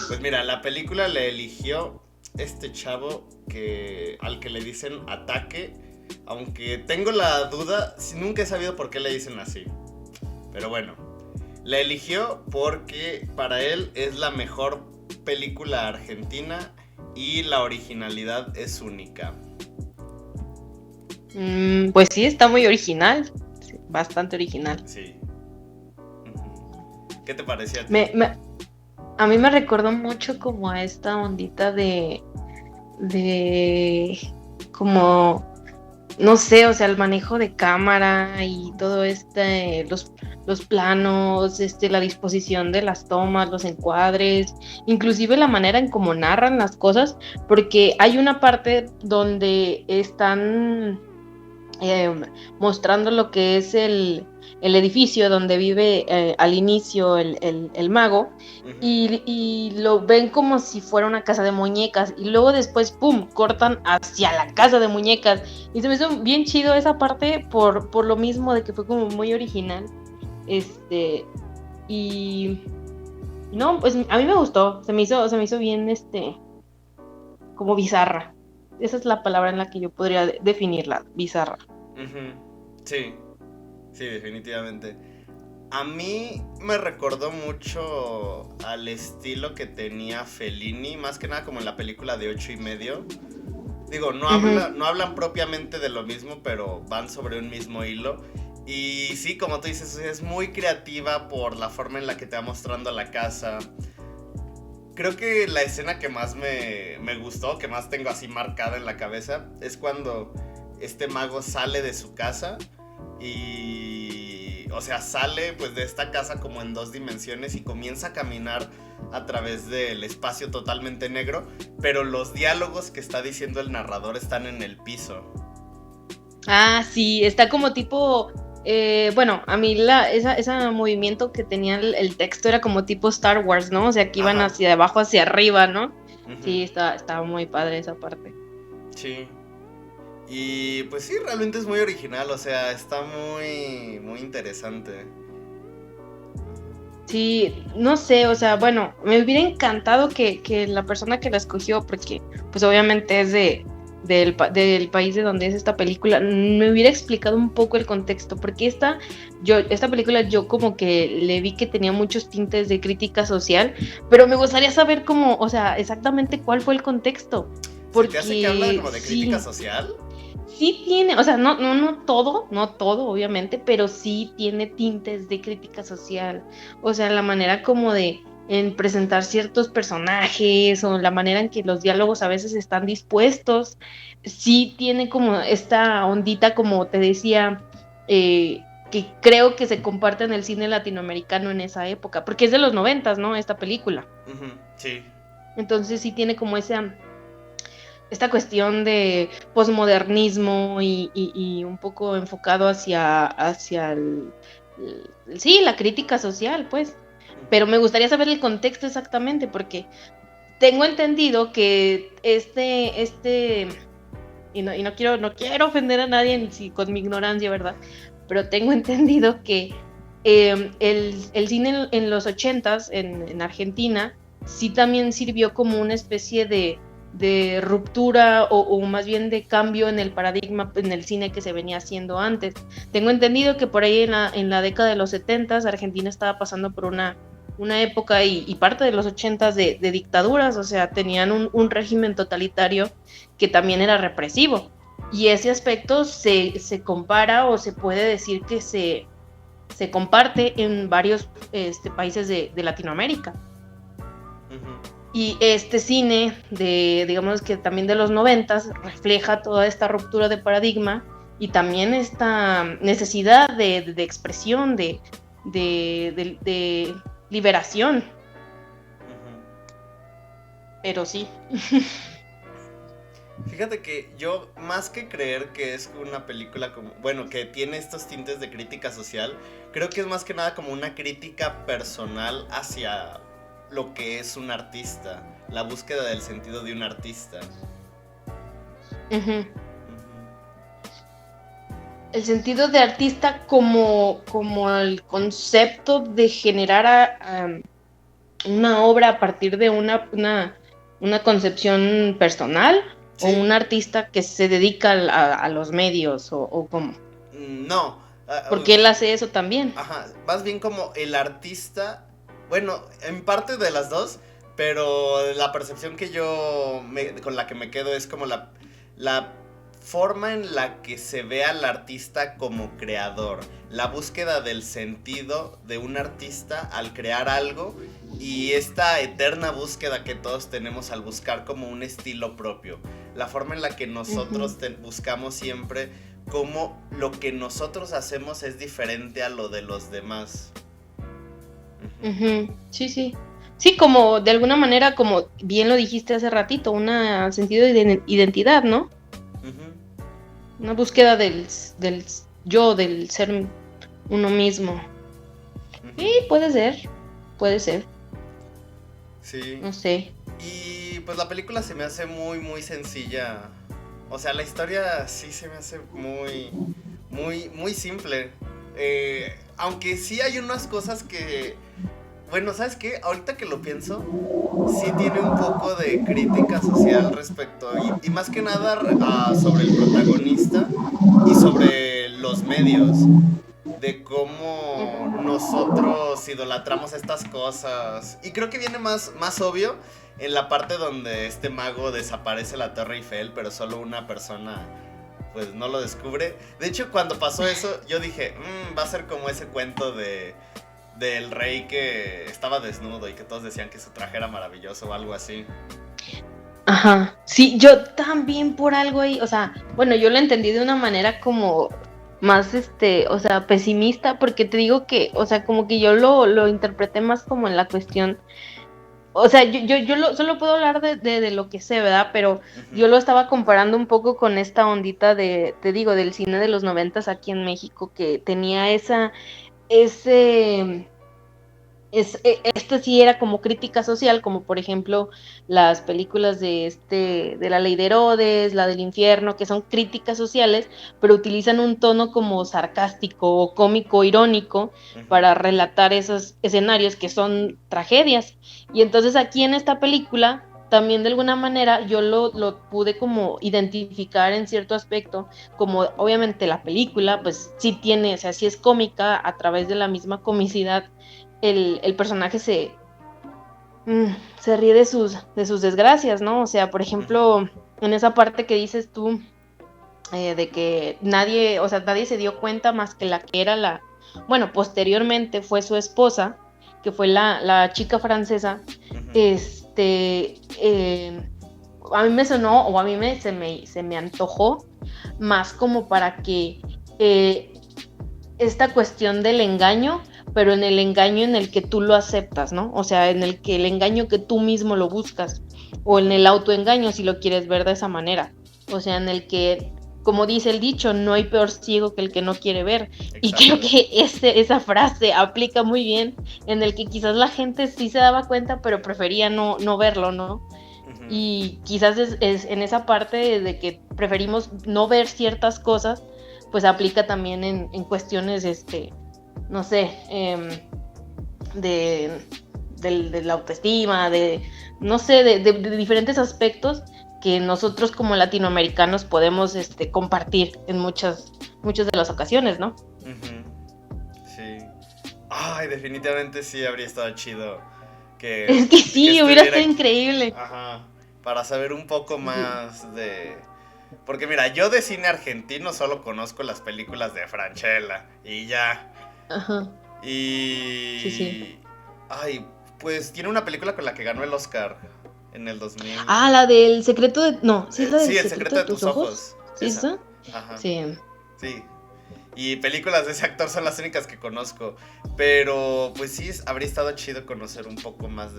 Pues mira, la película le eligió este chavo al que le dicen Ataque, aunque tengo la duda, nunca he sabido por qué le dicen así. Pero bueno, la eligió porque para él es la mejor película argentina y la originalidad es única. Pues sí, está muy original, sí, bastante original. Sí. ¿Qué te parecía a ti? Me, me- a mí me recordó mucho como a esta ondita de como no sé, o sea, el manejo de cámara y todo los planos, la disposición de las tomas, los encuadres, inclusive la manera en cómo narran las cosas, porque hay una parte donde están eh, mostrando lo que es el edificio donde vive al inicio el mago, Ujú. y lo ven como si fuera una casa de muñecas, y luego después, ¡pum!, cortan hacia la casa de muñecas, y se me hizo bien chido esa parte por lo mismo de que fue como muy original, este, y no, pues a mí me gustó, se me hizo bien, como bizarra. Esa es la palabra en la que yo podría definirla, bizarra. Ujú. Sí, sí, definitivamente. A mí me recordó mucho al estilo que tenía Fellini, más que nada como en la película de 8 y medio. Digo, Ujú. no hablan propiamente de lo mismo, pero van sobre un mismo hilo. Y sí, como tú dices, es muy creativa por la forma en la que te va mostrando la casa. Creo que la escena que más me gustó, que más tengo así marcada en la cabeza, es cuando este mago sale de su casa y, o sea, sale pues de esta casa como en 2 dimensiones y comienza a caminar a través del espacio totalmente negro, pero los diálogos que está diciendo el narrador están en el piso. Ah, sí, está como tipo, bueno, a mí ese movimiento que tenía el texto era como tipo Star Wars, ¿no? O sea, que iban Ajá. hacia abajo, hacia arriba, ¿no? Ujú. Sí, estaba muy padre esa parte. Sí. Y pues sí, realmente es muy original, o sea, está muy interesante. Sí, no sé, o sea, bueno, me hubiera encantado que la persona que la escogió, porque pues obviamente es del país de donde es esta película, me hubiera explicado un poco el contexto, porque esta película yo como que le vi que tenía muchos tintes de crítica social, pero me gustaría saber cómo, o sea, exactamente cuál fue el contexto, ¿Se te hace que habla porque como de crítica sí. social? Sí tiene, o sea, no todo, obviamente, pero sí tiene tintes de crítica social. O sea, la manera como en presentar ciertos personajes o la manera en que los diálogos a veces están dispuestos, sí tiene como esta ondita, como te decía, que creo que se comparte en el cine latinoamericano en esa época, porque es de los 90, ¿no? Esta película. Ujú, sí. Entonces sí tiene como esta cuestión de posmodernismo y un poco enfocado hacia sí, la crítica social, pues. Pero me gustaría saber el contexto exactamente, porque tengo entendido que y no quiero ofender a nadie si con mi ignorancia, ¿verdad? Pero tengo entendido que el cine en los ochentas en Argentina sí también sirvió como una especie de ruptura o más bien de cambio en el paradigma en el cine que se venía haciendo antes. Tengo entendido que por ahí en la década de los setentas Argentina estaba pasando por una época y parte de los ochentas de dictaduras, o sea, tenían un régimen totalitario que también era represivo. Y ese aspecto se compara o se puede decir que se comparte en varios países de Latinoamérica. Ujú, Y este cine, digamos que también de los 90, refleja toda esta ruptura de paradigma y también esta necesidad de expresión, de liberación. ujú. Pero sí. Fíjate que yo, más que creer que es una película como, bueno, que tiene estos tintes de crítica social, creo que es más que nada como una crítica personal hacia lo que es un artista, la búsqueda del sentido de un artista. Ujú. Ujú. El sentido de artista como el concepto de generar una obra a partir de una concepción personal o Sí, un artista que se dedica a los medios o cómo. no. Porque él hace eso también. Ajá, más bien como el artista, bueno, en parte de las dos, pero la percepción que con la que me quedo es como la forma en la que se ve al artista como creador, la búsqueda del sentido de un artista al crear algo y esta eterna búsqueda que todos tenemos al buscar como un estilo propio, la forma en la que nosotros buscamos siempre cómo lo que nosotros hacemos es diferente a lo de los demás. Sí, sí. Sí, como de alguna manera, como bien lo dijiste hace ratito, un sentido de identidad, ¿no? Una búsqueda del yo, del ser uno mismo. Sí, puede ser. Sí. No sé. Y pues la película se me hace muy, muy sencilla. O sea, la historia sí se me hace muy, muy, muy simple. Aunque sí hay unas cosas que... Bueno, ¿sabes qué? Ahorita que lo pienso, sí tiene un poco de crítica social respecto, y más que nada sobre el protagonista y sobre los medios, de cómo nosotros idolatramos estas cosas. Y creo que viene más obvio en la parte donde este mago desaparece la Torre Eiffel, pero solo una persona pues no lo descubre. De hecho, cuando pasó eso, yo dije, va a ser como ese cuento del rey que estaba desnudo y que todos decían que su traje era maravilloso o algo así. Ajá, sí, yo también por algo ahí, o sea, bueno, yo lo entendí de una manera como más, o sea, pesimista, porque te digo que, o sea, como que yo lo interpreté más como en la cuestión, o sea, solo puedo hablar de lo que sé, ¿verdad? Pero yo lo estaba comparando un poco con esta ondita te digo, del cine de los 90 aquí en México, que tenía ese esto sí era como crítica social, como por ejemplo las películas de la Ley de Herodes, la del infierno, que son críticas sociales, pero utilizan un tono como sarcástico o cómico, irónico, para relatar esos escenarios que son tragedias. Y entonces aquí en esta película, también de alguna manera yo lo pude como identificar en cierto aspecto, como obviamente la película, pues sí tiene, o sea, sí es cómica a través de la misma comicidad. El personaje se ríe de sus desgracias, ¿no? O sea, por ejemplo, en esa parte que dices tú, de que nadie, o sea, nadie se dio cuenta más que la que era bueno, posteriormente fue su esposa, que fue la chica francesa. A mí me sonó, o a mí se me antojó más como para que esta cuestión del engaño, pero en el engaño en el que tú lo aceptas, ¿no? O sea, en el engaño que tú mismo lo buscas, o en el autoengaño, si lo quieres ver de esa manera. O sea, en el que, como dice el dicho, no hay peor ciego que el que no quiere ver. Exacto. Y creo que esa frase aplica muy bien, en el que quizás la gente sí se daba cuenta, pero prefería no verlo, ¿no? Y quizás es en esa parte de que preferimos no ver ciertas cosas, pues aplica también en cuestiones, no sé, de la autoestima, no sé, de diferentes aspectos que nosotros como latinoamericanos podemos compartir en muchas de las ocasiones, ¿no? Sí. Ay, definitivamente sí habría estado chido es que sí, hubiera estado increíble. Ajá, para saber un poco más de... Porque mira, yo de cine argentino solo conozco las películas de Francella y ya. Ajá. Y... Sí. Ay, pues tiene una película con la que ganó el Oscar en el 2000. Ah, la del secreto de... No, ¿sí es la del sí, el secreto de tus ojos. ¿Sí está? Ajá. Sí. Sí. Y películas de ese actor son las únicas que conozco. Pero pues sí, habría estado chido conocer un poco más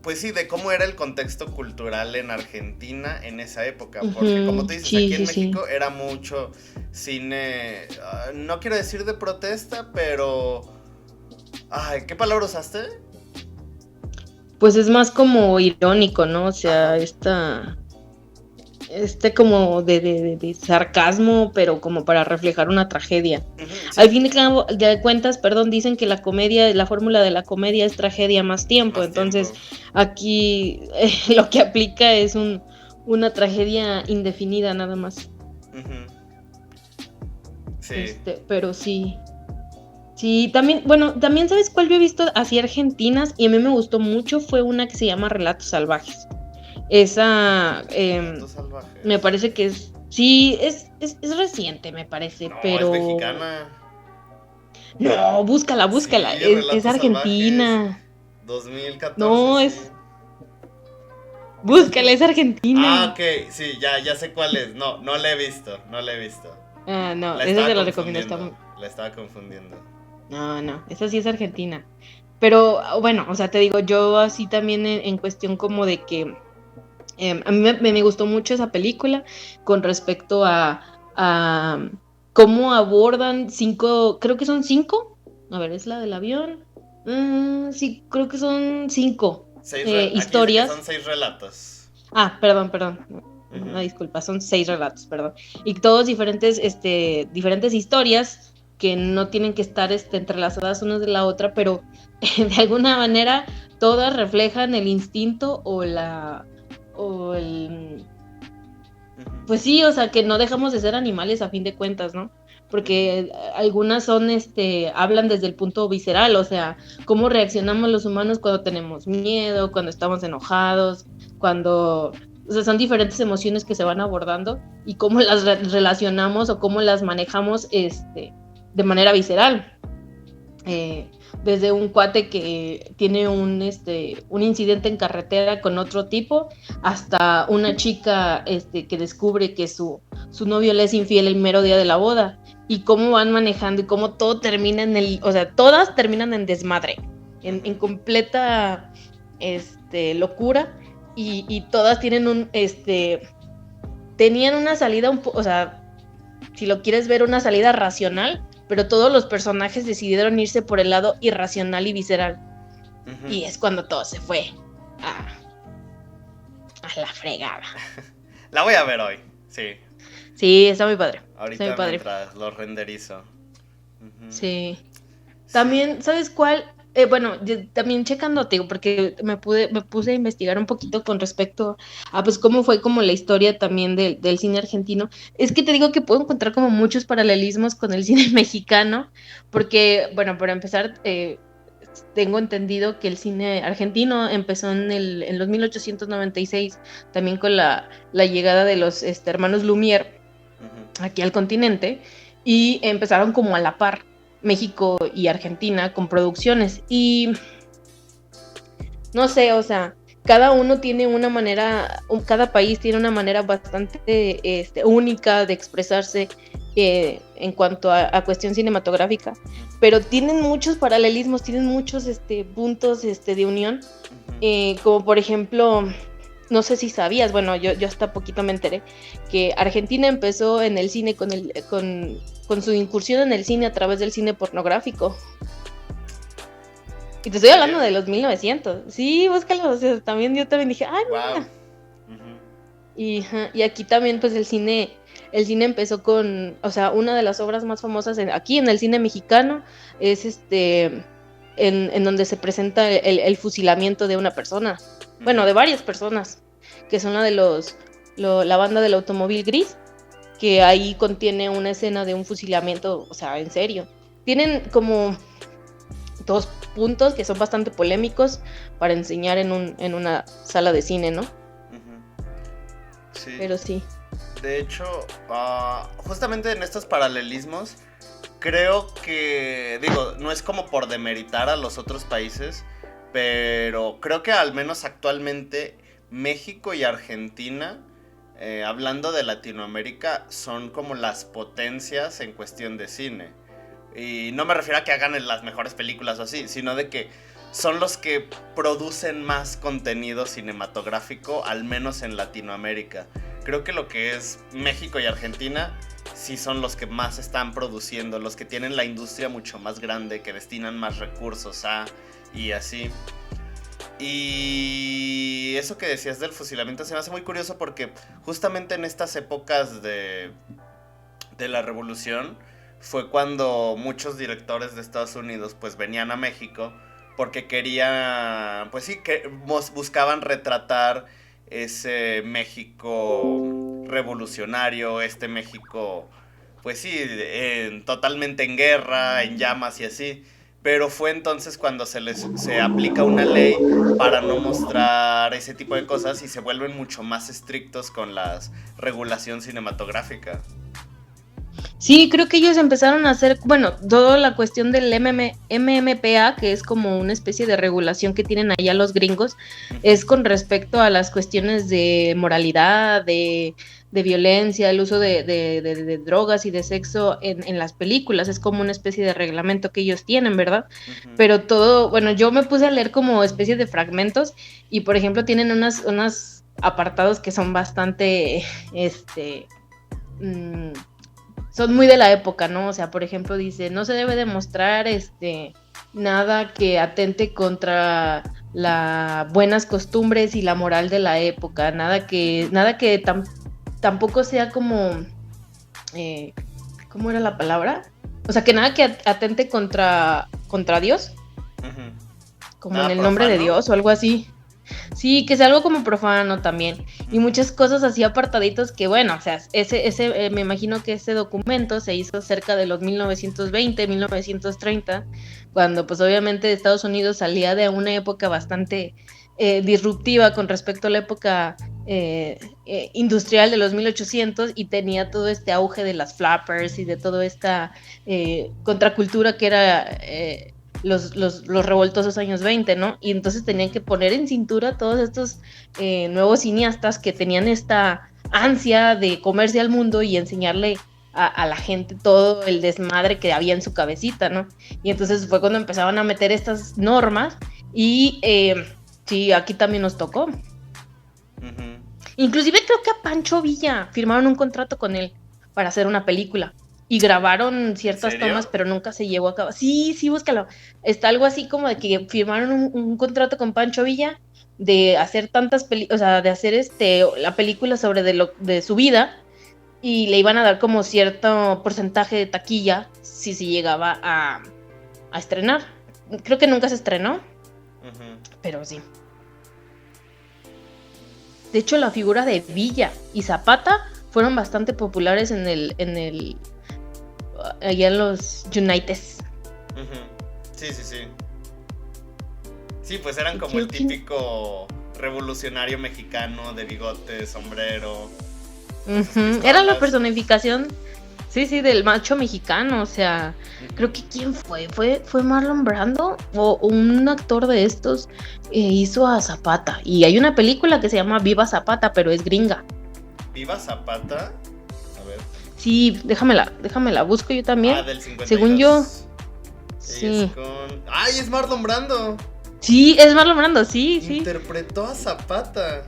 pues sí, de cómo era el contexto cultural en Argentina en esa época. Porque como tú dices, aquí en México era mucho cine, no quiero decir de protesta, pero... Ay, ¿qué palabra usaste? Pues es más como irónico, ¿no? O sea, esta... como de sarcasmo, pero como para reflejar una tragedia. Ujú, sí, Al fin de cuentas, perdón, dicen que la comedia, la fórmula de la comedia es tragedia más tiempo. más Entonces, tiempo. aquí lo que aplica es una tragedia indefinida nada más. Ujú. Sí. Pero sí. Sí, también, bueno, también sabes cuál yo he visto así argentinas y a mí me gustó mucho, fue una que se llama Relatos Salvajes. Esa, Relatos me salvajes. parece que sí, es reciente, me parece, No, es pero mexicana. no, búscala, Sí, es Relatos Salvajes. Argentina. 2014, No, sí. búscala, es Argentina. Ok, sí, ya sé cuál es. No, no la he visto, no la he visto. Ah, no, La esa estaba te la recomiendo, confundiendo, la estaba confundiendo. no, esa sí es Argentina. Pero bueno, o sea, te digo, yo así también en cuestión como de que a mí me gustó mucho esa película con respecto a cómo abordan creo que son cinco, a ver, es la del avión. Sí, creo que son cinco Aquí dice que son historias. 6 relatos. Perdón, Ujú, una disculpa, son 6 relatos, perdón. Y todos diferentes historias que no tienen que estar entrelazadas unas de la otra, pero de alguna manera todas reflejan el instinto o el, ujú, pues sí, o sea, que no dejamos de ser animales a fin de cuentas, ¿no? ujú, Porque algunas hablan desde el punto visceral, o sea, cómo reaccionamos los humanos cuando tenemos miedo, cuando estamos enojados, o sea, son diferentes emociones que se van abordando y cómo las relacionamos o cómo las manejamos, de manera visceral. Desde un cuate que tiene un incidente en carretera con otro tipo, hasta una chica que descubre que su novio le es infiel el mero día de la boda, y cómo van manejando y cómo todo termina o sea, todas terminan en desmadre, en ujú. completa locura, y todas tenían una salida o sea, si lo quieres ver, una salida racional, pero todos los personajes decidieron irse por el lado irracional y visceral. Ujú. Y es cuando todo se fue a, a la fregada. La voy a ver hoy, sí. Sí, está muy padre. Está muy Ahorita padre. mientras lo renderizo. Ujú. Sí. Sí. También, ¿sabes cuál? Bueno, también checando, te digo, porque me puse a investigar un poquito con respecto a pues cómo fue como la historia también del cine argentino. Es que te digo que puedo encontrar como muchos paralelismos con el cine mexicano, porque, bueno, para empezar, tengo entendido que el cine argentino empezó en los 1896, también con la llegada de los hermanos Lumière Ujú, aquí al continente, y empezaron como a la par México y Argentina con producciones. Y no sé, o sea, cada uno tiene una manera, cada país tiene una manera bastante única de expresarse en cuanto a cuestión cinematográfica, ujú, pero tienen muchos paralelismos, tienen muchos puntos de unión, ujú, como por ejemplo, no sé si sabías, bueno, yo hasta poquito me enteré, que Argentina empezó en el cine con su incursión en el cine a través del cine pornográfico. Y te ¿En estoy hablando serio? de los 1900. Sí, búscalo. O sea, yo también dije, ay, Wow. mira. Y aquí también, pues el cine empezó o sea, una de las obras más famosas aquí en el cine mexicano es en donde se presenta el fusilamiento de una persona. Bueno, de varias personas, que son la banda del automóvil gris, que ahí contiene una escena de un fusilamiento, o sea, en serio. Tienen como dos puntos que son bastante polémicos para enseñar en una sala de cine, ¿no? Sí. Pero sí. De hecho, justamente en estos paralelismos, creo que, digo, no es como por demeritar a los otros países, pero creo que al menos actualmente México y Argentina, hablando de Latinoamérica, son como las potencias en cuestión de cine. Y no me refiero a que hagan las mejores películas o así, sino de que son los que producen más contenido cinematográfico, al menos en Latinoamérica. Creo que lo que es México y Argentina sí son los que más están produciendo, los que tienen la industria mucho más grande, que destinan más recursos a y así. Y eso que decías del fusilamiento se me hace muy curioso porque justamente en estas épocas de la revolución fue cuando muchos directores de Estados Unidos pues venían a México porque querían, pues sí, que buscaban retratar ese México revolucionario, este México, pues sí, totalmente en guerra, en llamas y así. Pero fue entonces cuando se aplica una ley para no mostrar ese tipo de cosas y se vuelven mucho más estrictos con la regulación cinematográfica. Sí, creo que ellos empezaron a hacer, bueno, toda la cuestión del MMPA, que es como una especie de regulación que tienen allá los gringos, es con respecto a las cuestiones de moralidad, de violencia, el uso de drogas y de sexo en las películas. Es como una especie de reglamento que ellos tienen, ¿verdad? Uh-huh. Pero todo, bueno, yo me puse a leer como especie de fragmentos y, por ejemplo, tienen unos apartados que son bastante, son muy de la época, ¿no? O sea, por ejemplo, dice, no se debe demostrar nada que atente contra las buenas costumbres y la moral de la época, nada que tampoco sea como, ¿cómo era la palabra? O sea, que nada que atente contra Dios, Uh-huh. como Nada en el nombre de profano. Dios o algo así. Sí, que sea algo como profano también. Y muchas cosas así apartaditos que, bueno, o sea, me imagino que ese documento se hizo cerca de los 1920, 1930, cuando pues obviamente Estados Unidos salía de una época bastante disruptiva con respecto a la época industrial de los 1800 y tenía todo este auge de las flappers y de toda esta contracultura que era... los revoltosos años 20, ¿no? Y entonces tenían que poner en cintura todos estos nuevos cineastas que tenían esta ansia de comerse al mundo y enseñarle a la gente todo el desmadre que había en su cabecita, ¿no? Y entonces fue cuando empezaban a meter estas normas y sí, aquí también nos tocó. Uh-huh. Inclusive creo que a Pancho Villa firmaron un contrato con él para hacer una película. Y grabaron ciertas tomas, pero nunca se llevó a cabo. Sí, búscalo. Está algo así como de que firmaron un contrato con Pancho Villa de hacer tantas películas, o sea, de hacer la película sobre de su vida y le iban a dar como cierto porcentaje de taquilla si se llegaba a estrenar. Creo que nunca se estrenó, pero sí. De hecho, la figura de Villa y Zapata fueron bastante populares allá en los Unites. Sí. Sí, pues eran como el típico revolucionario mexicano de bigote, sombrero. Era la personificación, sí, del macho mexicano, o sea, creo que ¿quién fue? ¿Fue Marlon Brando? O un actor de estos hizo a Zapata. Y hay una película que se llama Viva Zapata, pero es gringa. ¿Viva Zapata? A ver. Sí, déjamela, busco yo también. Del 52. Según yo. Sí. ¡Ay, es Marlon Brando! Sí, es Marlon Brando, sí. Interpretó a Zapata.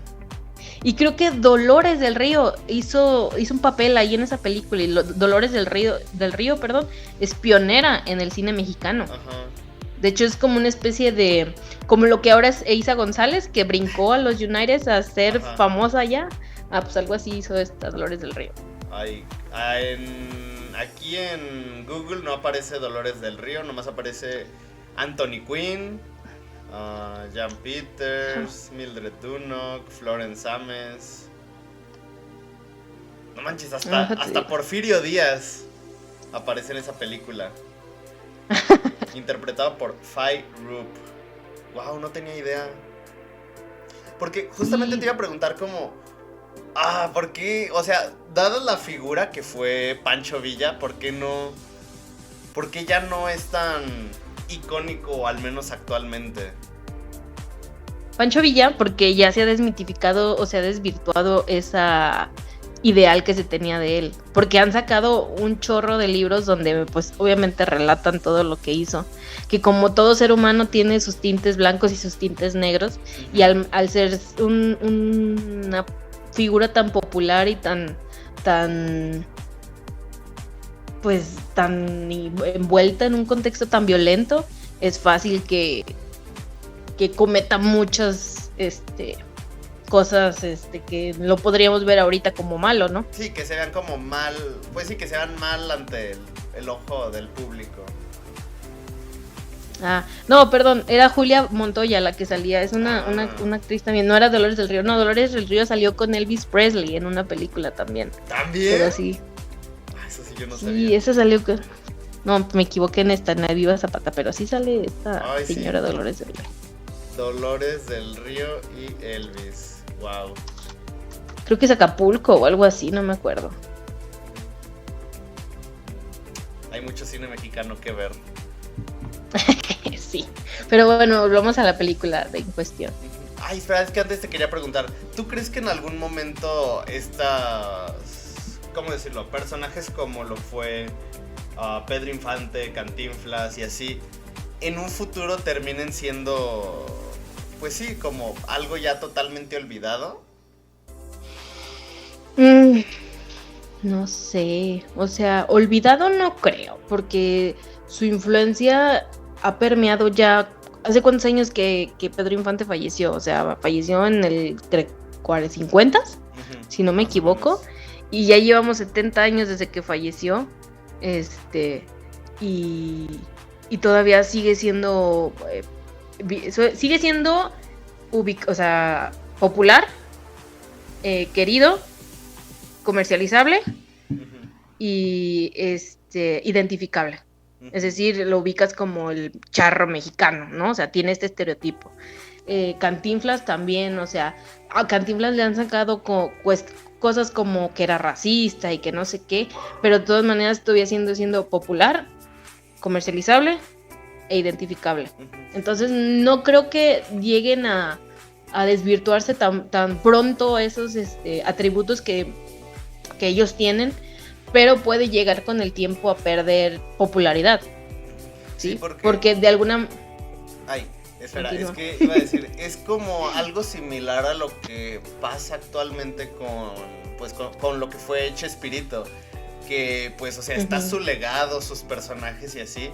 Y creo que Dolores del Río hizo un papel ahí en esa película. Y Dolores del Río, es pionera en el cine mexicano. Ajá. De hecho, es como una especie de... Como lo que ahora es Eiza González, que brincó a los United a ser famosa allá. Pues algo así hizo esta Dolores del Río. Aquí en Google no aparece Dolores del Río, nomás aparece Anthony Quinn, Jan Peters, Mildred Dunnock, Florence Ames. No manches, hasta Porfirio Díaz aparece en esa película. Interpretado por Fay Rupp. Wow, no tenía idea. Porque justamente te iba a preguntar como... ¿por qué? O sea, dada la figura que fue Pancho Villa, ¿por qué ya no es tan icónico, al menos actualmente? Pancho Villa, porque ya se ha desmitificado o se ha desvirtuado esa ideal que se tenía de él. Porque han sacado un chorro de libros donde pues obviamente relatan todo lo que hizo. Que como todo ser humano tiene sus tintes blancos y sus tintes negros. Y al ser una figura tan popular y tan envuelta en un contexto tan violento, es fácil que que cometa muchas cosas que lo podríamos ver ahorita como malo, ¿no? Sí, que se vean como mal, pues sí, que se vean mal ante el ojo del público. Ah, no, perdón, era Julia Montoya la que salía, es una actriz también, no era Dolores del Río, no, Dolores del Río salió con Elvis Presley en una película también. ¿También? Pero sí. Eso sí yo no sabía. Sí, esa salió con... No, me equivoqué en esta, en la Viva Zapata, pero sí sale esta señora sí. Dolores del Río. Dolores del Río y Elvis. Wow. Creo que es Acapulco o algo así, no me acuerdo. Hay mucho cine mexicano que ver. Sí, pero bueno, volvamos a la película en cuestión. Ay, espera, es que antes te quería preguntar, ¿tú crees que en algún momento estas, ¿cómo decirlo? Personajes como lo fue Pedro Infante, Cantinflas y así, en un futuro terminen siendo, pues sí, como algo ya totalmente olvidado? No sé, o sea, olvidado no creo, porque su influencia ha permeado ya. ¿Hace cuántos años que Pedro Infante falleció? O sea, falleció en el 50, si no me equivoco, y ya llevamos 70 años desde que falleció, y todavía sigue siendo o sea, popular, querido, comercializable y identificable. Es decir, lo ubicas como el charro mexicano, ¿no? O sea, tiene este estereotipo. Cantinflas también, o sea, a Cantinflas le han sacado cosas como que era racista y que no sé qué, pero de todas maneras todavía siendo popular, comercializable e identificable. Entonces no creo que lleguen a desvirtuarse tan pronto esos atributos que ellos tienen, pero puede llegar con el tiempo a perder popularidad. ¿Sí? Porque de alguna... Ay, espera, continúa. Es que iba a decir, es como algo similar a lo que pasa actualmente con lo que fue Chespirito, que pues, o sea, está su legado, sus personajes y así,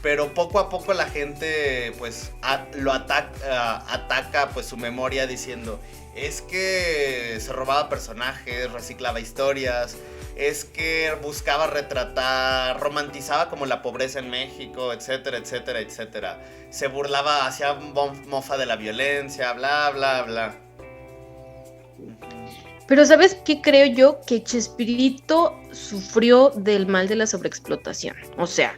pero poco a poco la gente pues lo ataca pues su memoria diciendo, es que se robaba personajes, reciclaba historias, es que buscaba retratar, romantizaba como la pobreza en México, etcétera, etcétera, etcétera. Se burlaba, hacía mofa de la violencia, bla, bla, bla. Pero ¿sabes qué creo yo? Que Chespirito sufrió del mal de la sobreexplotación. O sea,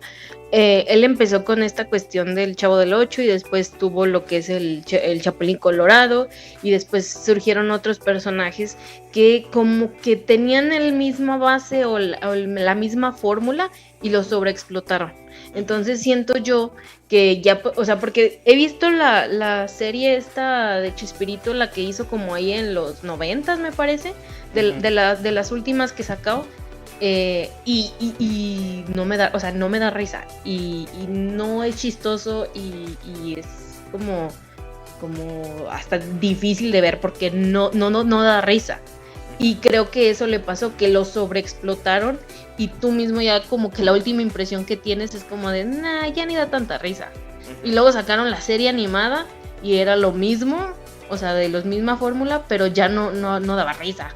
él empezó con esta cuestión del Chavo del Ocho y después tuvo lo que es el Chapulín Colorado y después surgieron otros personajes que como que tenían el misma base o la misma fórmula y lo sobreexplotaron. Entonces siento yo que ya, o sea, porque he visto la serie esta de Chespirito, la que hizo como ahí en los 90s, me parece, de las últimas que sacó. Y no me da, o sea, no me da risa y no es chistoso y es como hasta difícil de ver porque no da risa. Y creo que eso le pasó, que lo sobreexplotaron y tú mismo ya como que la última impresión que tienes es como de, nah, ya ni da tanta risa. Y luego sacaron la serie animada y era lo mismo, o sea, de la misma fórmula, pero ya no daba risa.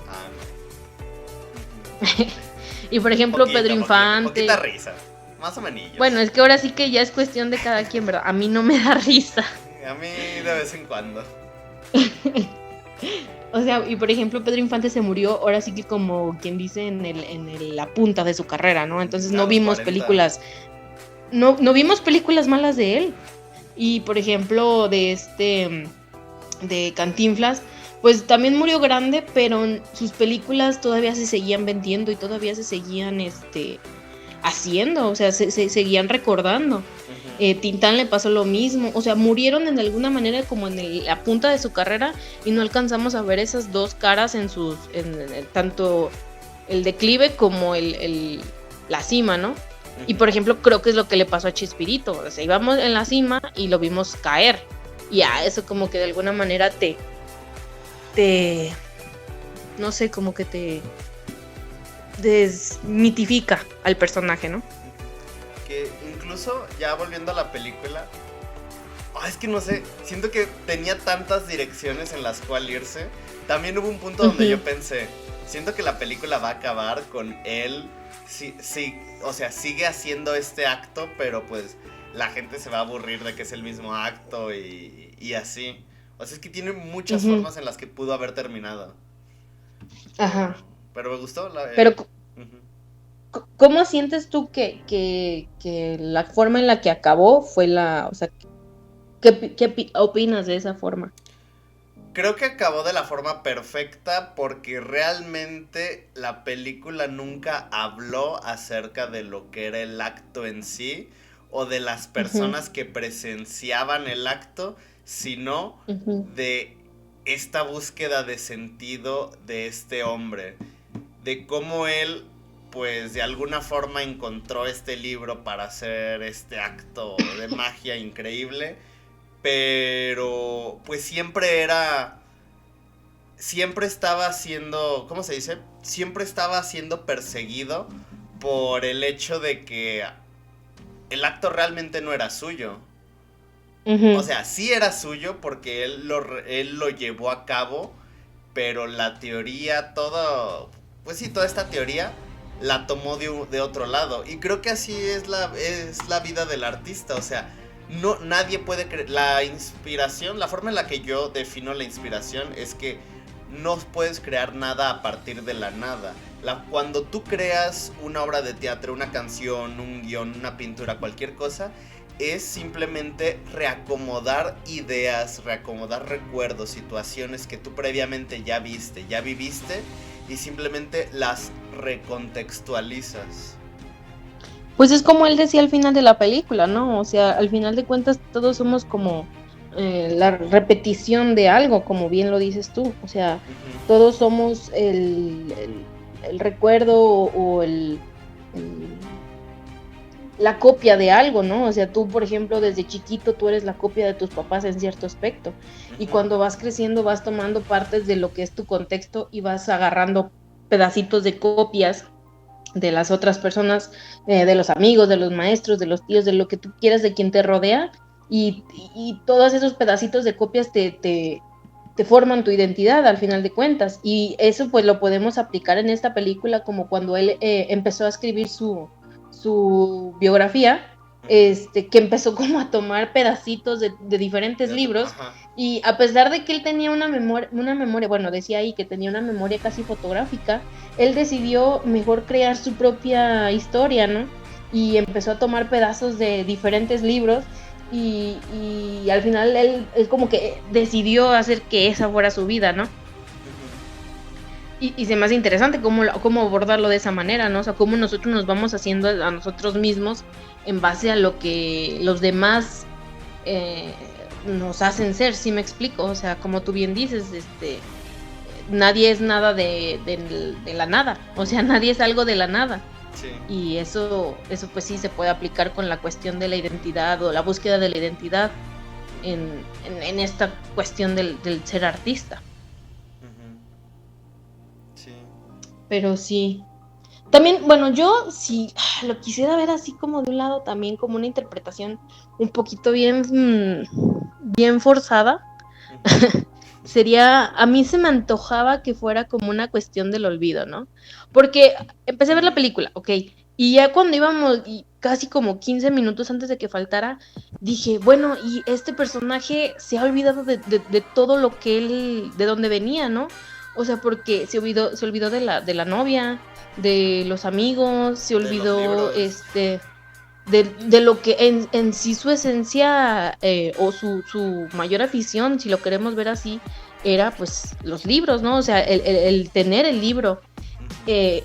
Y por ejemplo, Pedro Infante. Poquita risa, más o menos. Bueno, es que ahora sí que ya es cuestión de cada quien, ¿verdad? A mí no me da risa. A mí de vez en cuando. O sea, y por ejemplo, Pedro Infante se murió, ahora sí que como quien dice en la punta de su carrera, ¿no? Entonces no vimos 40. Películas. No vimos películas malas de él. Y por ejemplo, de Cantinflas, pues también murió grande, pero sus películas todavía se seguían vendiendo y todavía se seguían haciendo, o sea, se seguían recordando. Tintán le pasó lo mismo, o sea, murieron en alguna manera como en la punta de su carrera y no alcanzamos a ver esas dos caras en tanto el declive como la cima, ¿no? Y por ejemplo, creo que es lo que le pasó a Chespirito, o sea, íbamos en la cima y lo vimos caer, y a eso como que de alguna manera no sé, como que te desmitifica al personaje, ¿no? Que incluso, ya volviendo a la película, Es que no sé, siento que tenía tantas direcciones en las cuales irse. También hubo un punto donde yo pensé, siento que la película va a acabar con él, sí, o sea, sigue haciendo este acto, pero pues la gente se va a aburrir de que es el mismo acto y así. O sea, es que tiene muchas formas en las que pudo haber terminado. Ajá. Pero me gustó Pero, ¿cómo sientes tú que la forma en la que acabó fue o sea, ¿qué opinas de esa forma? Creo que acabó de la forma perfecta porque realmente la película nunca habló acerca de lo que era el acto en sí o de las personas que presenciaban el acto, sino de esta búsqueda de sentido de este hombre, de cómo él pues de alguna forma encontró este libro para hacer este acto de magia increíble, pero pues siempre estaba siendo, ¿cómo se dice? Siempre estaba siendo perseguido por el hecho de que el acto realmente no era suyo. O sea, sí era suyo porque él lo llevó a cabo, pero la teoría, pues sí, toda esta teoría la tomó de otro lado. Y creo que así es la vida del artista, o sea, no, nadie puede creer. La inspiración, la forma en la que yo defino la inspiración es que no puedes crear nada a partir de la nada. Cuando tú creas una obra de teatro, una canción, un guión, una pintura, cualquier cosa, es simplemente reacomodar ideas, reacomodar recuerdos, situaciones que tú previamente ya viste, ya viviste, y simplemente las recontextualizas. Pues es como él decía al final de la película, ¿no? O sea, al final de cuentas todos somos como la repetición de algo, como bien lo dices tú. O sea, todos somos el recuerdo o la copia de algo, ¿no? O sea, tú, por ejemplo, desde chiquito tú eres la copia de tus papás en cierto aspecto. Y cuando vas creciendo vas tomando partes de lo que es tu contexto y vas agarrando pedacitos de copias de las otras personas, de los amigos, de los maestros, de los tíos, de lo que tú quieras, de quien te rodea, y todos esos pedacitos de copias te forman tu identidad al final de cuentas, y eso pues lo podemos aplicar en esta película como cuando él empezó a escribir su biografía, que empezó como a tomar pedacitos de diferentes libros, y a pesar de que él tenía una memoria, bueno, decía ahí que tenía una memoria casi fotográfica, él decidió mejor crear su propia historia, ¿no? Y empezó a tomar pedazos de diferentes libros, y al final él como que decidió hacer que esa fuera su vida, ¿no? Y se me hace interesante cómo abordarlo de esa manera, ¿no? O sea, cómo nosotros nos vamos haciendo a nosotros mismos en base a lo que los demás nos hacen ser, ¿sí me explico? O sea, como tú bien dices, nadie es nada de la nada, o sea, nadie es algo de la nada. Sí. Y eso pues sí se puede aplicar con la cuestión de la identidad o la búsqueda de la identidad en esta cuestión del ser artista. Sí. Pero sí. También, bueno, yo sí lo quisiera ver así como de un lado también como una interpretación un poquito bien forzada. A mí se me antojaba que fuera como una cuestión del olvido, ¿no? Porque empecé a ver la película, ok, y ya cuando íbamos casi como 15 minutos antes de que faltara, dije, bueno, y este personaje se ha olvidado de todo lo que él, de dónde venía, ¿no? O sea, porque se olvidó de la novia, de los amigos, se olvidó de lo que en sí su esencia o su mayor afición, si lo queremos ver así, era pues los libros, ¿no? O sea, el tener el libro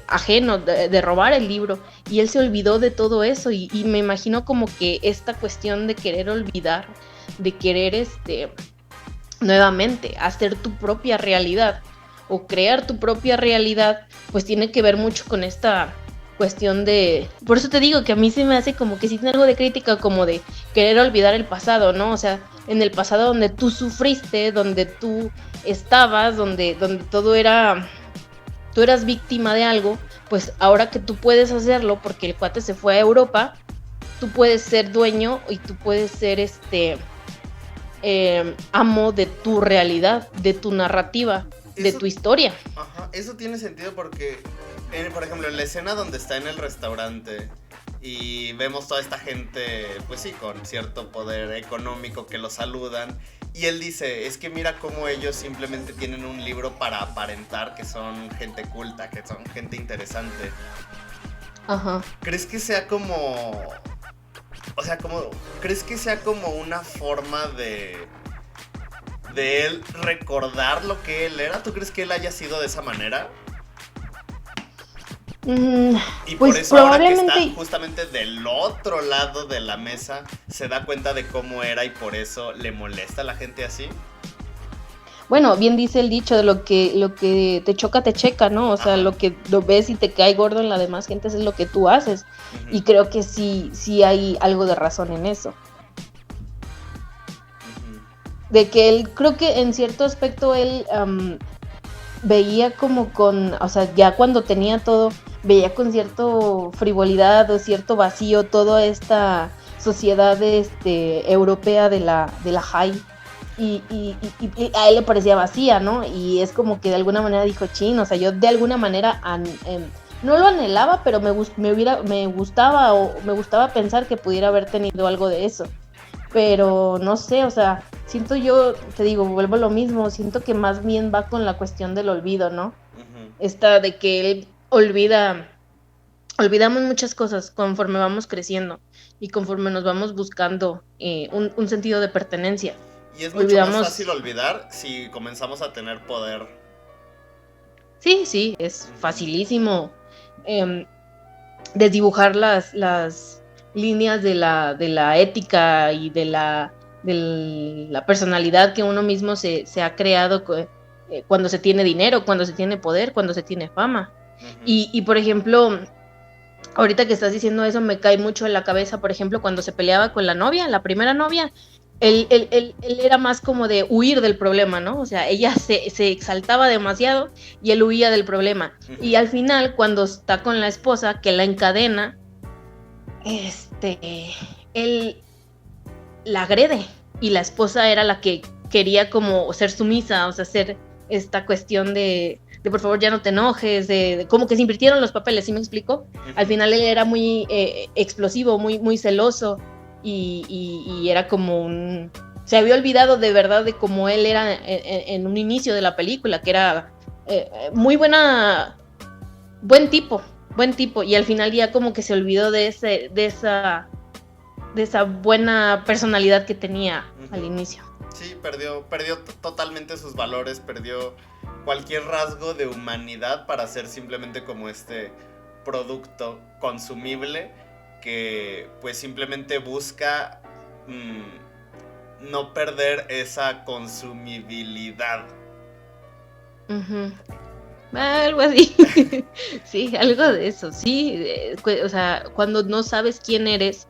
ajeno, de robar el libro, y él se olvidó de todo eso, y me imagino como que esta cuestión de querer olvidar, de querer nuevamente hacer tu propia realidad o crear tu propia realidad, pues tiene que ver mucho con esta cuestión de... Por eso te digo que a mí se me hace como que sí tiene algo de crítica, como de querer olvidar el pasado, ¿no? O sea, en el pasado donde tú sufriste, donde tú estabas, donde todo era... Tú eras víctima de algo, pues ahora que tú puedes hacerlo, porque el cuate se fue a Europa, tú puedes ser dueño y tú puedes ser amo de tu realidad, de tu narrativa, de tu historia. Ajá, eso tiene sentido porque, por ejemplo, en la escena donde está en el restaurante y vemos toda esta gente, pues sí, con cierto poder económico que lo saludan, y él dice, es que mira cómo ellos simplemente tienen un libro para aparentar que son gente culta, que son gente interesante. Ajá. ¿Crees que sea como... O sea, ¿crees que sea como una forma de él recordar lo que él era? ¿Tú crees que él haya sido de esa manera? Y pues por eso ahora que probablemente... está justamente del otro lado de la mesa, se da cuenta de cómo era y por eso le molesta a la gente así. Bueno, bien dice el dicho de lo que te choca, te checa, ¿no? O sea, Ajá. lo que lo ves y te cae gordo en la demás gente es lo que tú haces. Uh-huh. Y creo que sí hay algo de razón en eso. Uh-huh. De que él, creo que en cierto aspecto él veía como con, o sea, ya cuando tenía todo, veía con cierto frivolidad o cierto vacío toda esta sociedad europea de la high. Y a él le parecía vacía, ¿no? Y es como que de alguna manera dijo, chin, o sea, yo de alguna manera no lo anhelaba, pero me gustaba pensar que pudiera haber tenido algo de eso. Pero no sé, o sea, siento yo, te digo, vuelvo a lo mismo, siento que más bien va con la cuestión del olvido, ¿no? Uh-huh. Esta de que él olvidamos muchas cosas conforme vamos creciendo y conforme nos vamos buscando un sentido de pertenencia. Y es mucho más fácil olvidar si comenzamos a tener poder. Sí, es facilísimo desdibujar las líneas de la ética y de la personalidad que uno mismo se ha creado cuando se tiene dinero, cuando se tiene poder, cuando se tiene fama. Uh-huh. Y por ejemplo, ahorita que estás diciendo eso, me cae mucho en la cabeza, por ejemplo, cuando se peleaba con la novia, la primera novia. Él era más como de huir del problema, ¿no? O sea, ella se exaltaba demasiado y él huía del problema. Uh-huh. Y al final, cuando está con la esposa, que la encadena, él la agrede. Y la esposa era la que quería como ser sumisa, o sea, hacer esta cuestión de por favor ya no te enojes, de como que se invirtieron los papeles, ¿sí me explico? Uh-huh. Al final él era muy explosivo, muy celoso. Y era como se había olvidado de verdad de cómo él era en un inicio de la película, que era muy buen tipo, y al final ya como que se olvidó de esa buena personalidad que tenía uh-huh. al inicio. Sí, perdió totalmente sus valores, perdió cualquier rasgo de humanidad para ser simplemente como este producto consumible que pues simplemente busca no perder esa consumibilidad. Uh-huh. Algo así. Sí, algo de eso, sí. O sea, cuando no sabes quién eres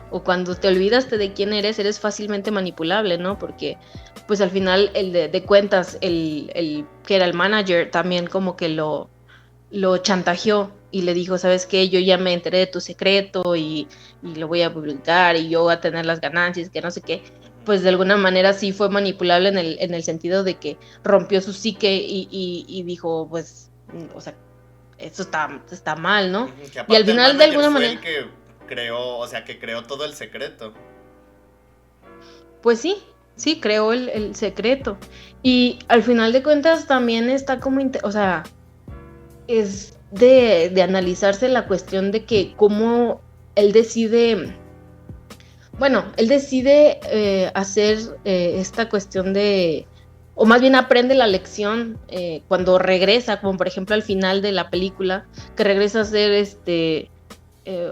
o cuando te olvidaste de quién eres fácilmente manipulable, ¿no? Porque pues al final el de cuentas, el que era el manager también como que lo chantajeó y le dijo, ¿sabes qué? Yo ya me enteré de tu secreto y lo voy a publicar y yo voy a tener las ganancias, que no sé qué. Pues de alguna manera sí fue manipulable en el sentido de que rompió su psique y dijo, pues, o sea, esto está mal, ¿no? Y al final de alguna manera... Fue el que creó, o sea, que creó todo el secreto. Pues sí, creó el secreto. Y al final de cuentas también está como, o sea, es de analizarse la cuestión de que cómo él decide hacer esta cuestión de, o más bien aprende la lección cuando regresa, como por ejemplo al final de la película, que regresa a hacer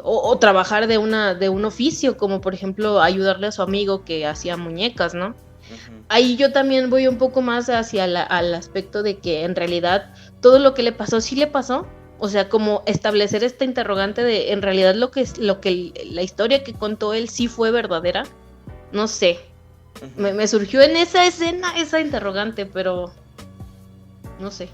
o trabajar de un oficio, como por ejemplo ayudarle a su amigo que hacía muñecas, ¿no? Uh-huh. Ahí yo también voy un poco más hacia al aspecto de que en realidad todo lo que le pasó, sí le pasó. O sea, como establecer esta interrogante de en realidad lo que la historia que contó él sí fue verdadera. No sé. Uh-huh. Me surgió en esa escena esa interrogante, pero no sé.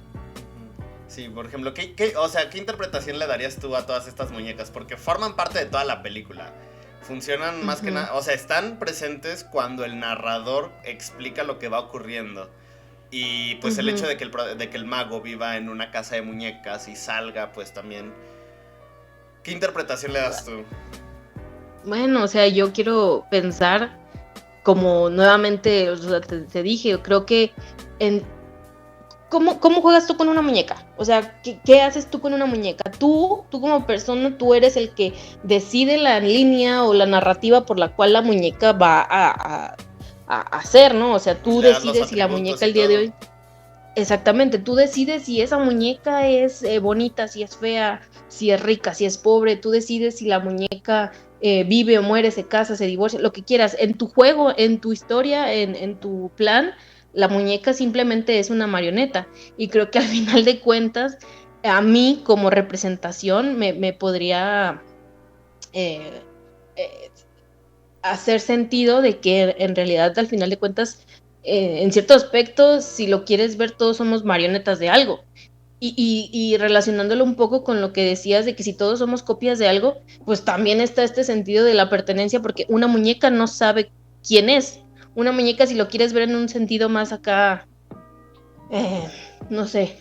Sí, por ejemplo, ¿qué interpretación le darías tú a todas estas muñecas? Porque forman parte de toda la película. Funcionan más que nada, o sea, están presentes cuando el narrador explica lo que va ocurriendo. Y pues el hecho de que el mago viva en una casa de muñecas y salga, pues también... ¿Qué interpretación le das tú? Bueno, o sea, yo quiero pensar como nuevamente, o sea, te dije, creo que en ¿cómo juegas tú con una muñeca? O sea, ¿qué haces tú con una muñeca? Tú como persona, tú eres el que decide la línea o la narrativa por la cual la muñeca va a hacer, ¿no? O sea, tú decides si la muñeca el día de hoy... Exactamente, tú decides si esa muñeca es bonita, si es fea, si es rica, si es pobre, tú decides si la muñeca vive o muere, se casa, se divorcia, lo que quieras. En tu juego, en tu historia, en tu plan, la muñeca simplemente es una marioneta. Y creo que al final de cuentas, a mí como representación me podría eh, eh, hacer sentido de que en realidad al final de cuentas, en cierto aspecto, si lo quieres ver, todos somos marionetas de algo. Y relacionándolo un poco con lo que decías de que si todos somos copias de algo, pues también está este sentido de la pertenencia, porque una muñeca no sabe quién es. Una muñeca, si lo quieres ver en un sentido más acá, no sé,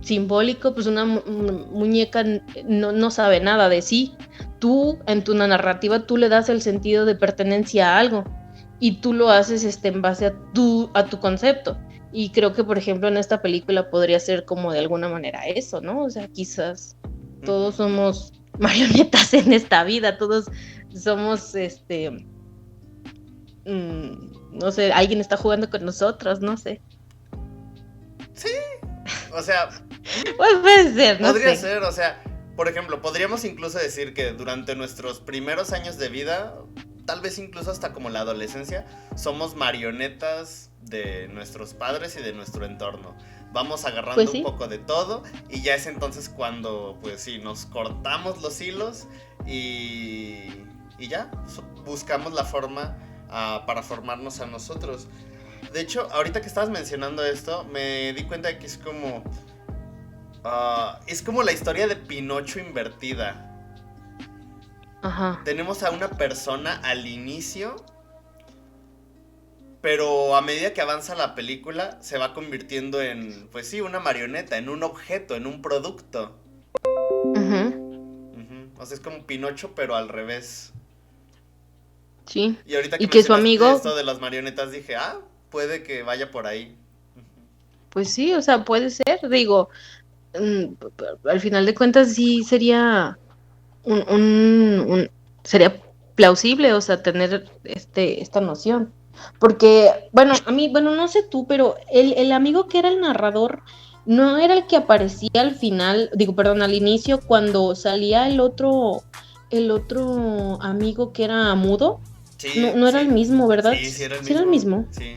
simbólico, pues una muñeca no sabe nada de sí. Tú, en tu narrativa, tú le das el sentido de pertenencia a algo y tú lo haces en base a tu concepto. Y creo que, por ejemplo, en esta película podría ser como de alguna manera eso, ¿no? O sea, quizás todos somos marionetas en esta vida, todos somos, no sé, alguien está jugando con nosotros, no sé. Sí, o sea... Pues puede ser, no podría sé. ser, o sea, por ejemplo, podríamos incluso decir que durante nuestros primeros años de vida, tal vez incluso hasta como la adolescencia, somos marionetas de nuestros padres y de nuestro entorno. Vamos agarrando Pues sí. un poco de todo y ya es entonces cuando, pues sí, nos cortamos los hilos y ya, buscamos la forma para formarnos a nosotros. De hecho, ahorita que estabas mencionando esto, me di cuenta de que es como la historia de Pinocho invertida. Ajá. Tenemos a una persona al inicio, pero a medida que avanza la película se va convirtiendo en, pues sí, una marioneta, en un objeto, en un producto. O sea, es como Pinocho, pero al revés. Sí. Y ahorita Y que su amigo, esto de las marionetas dije, puede que vaya por ahí. pues sí, o sea, puede ser, digo, al final de cuentas sí sería sería plausible, o sea, tener esta noción. Porque, bueno, a mí, bueno, no sé tú, pero el amigo que era el narrador, no era el que aparecía al final, digo, perdón, al inicio, cuando salía el otro amigo que era mudo. Sí, No era sí. el mismo, ¿verdad? Sí, era el Sí mismo. era el mismo. Sí.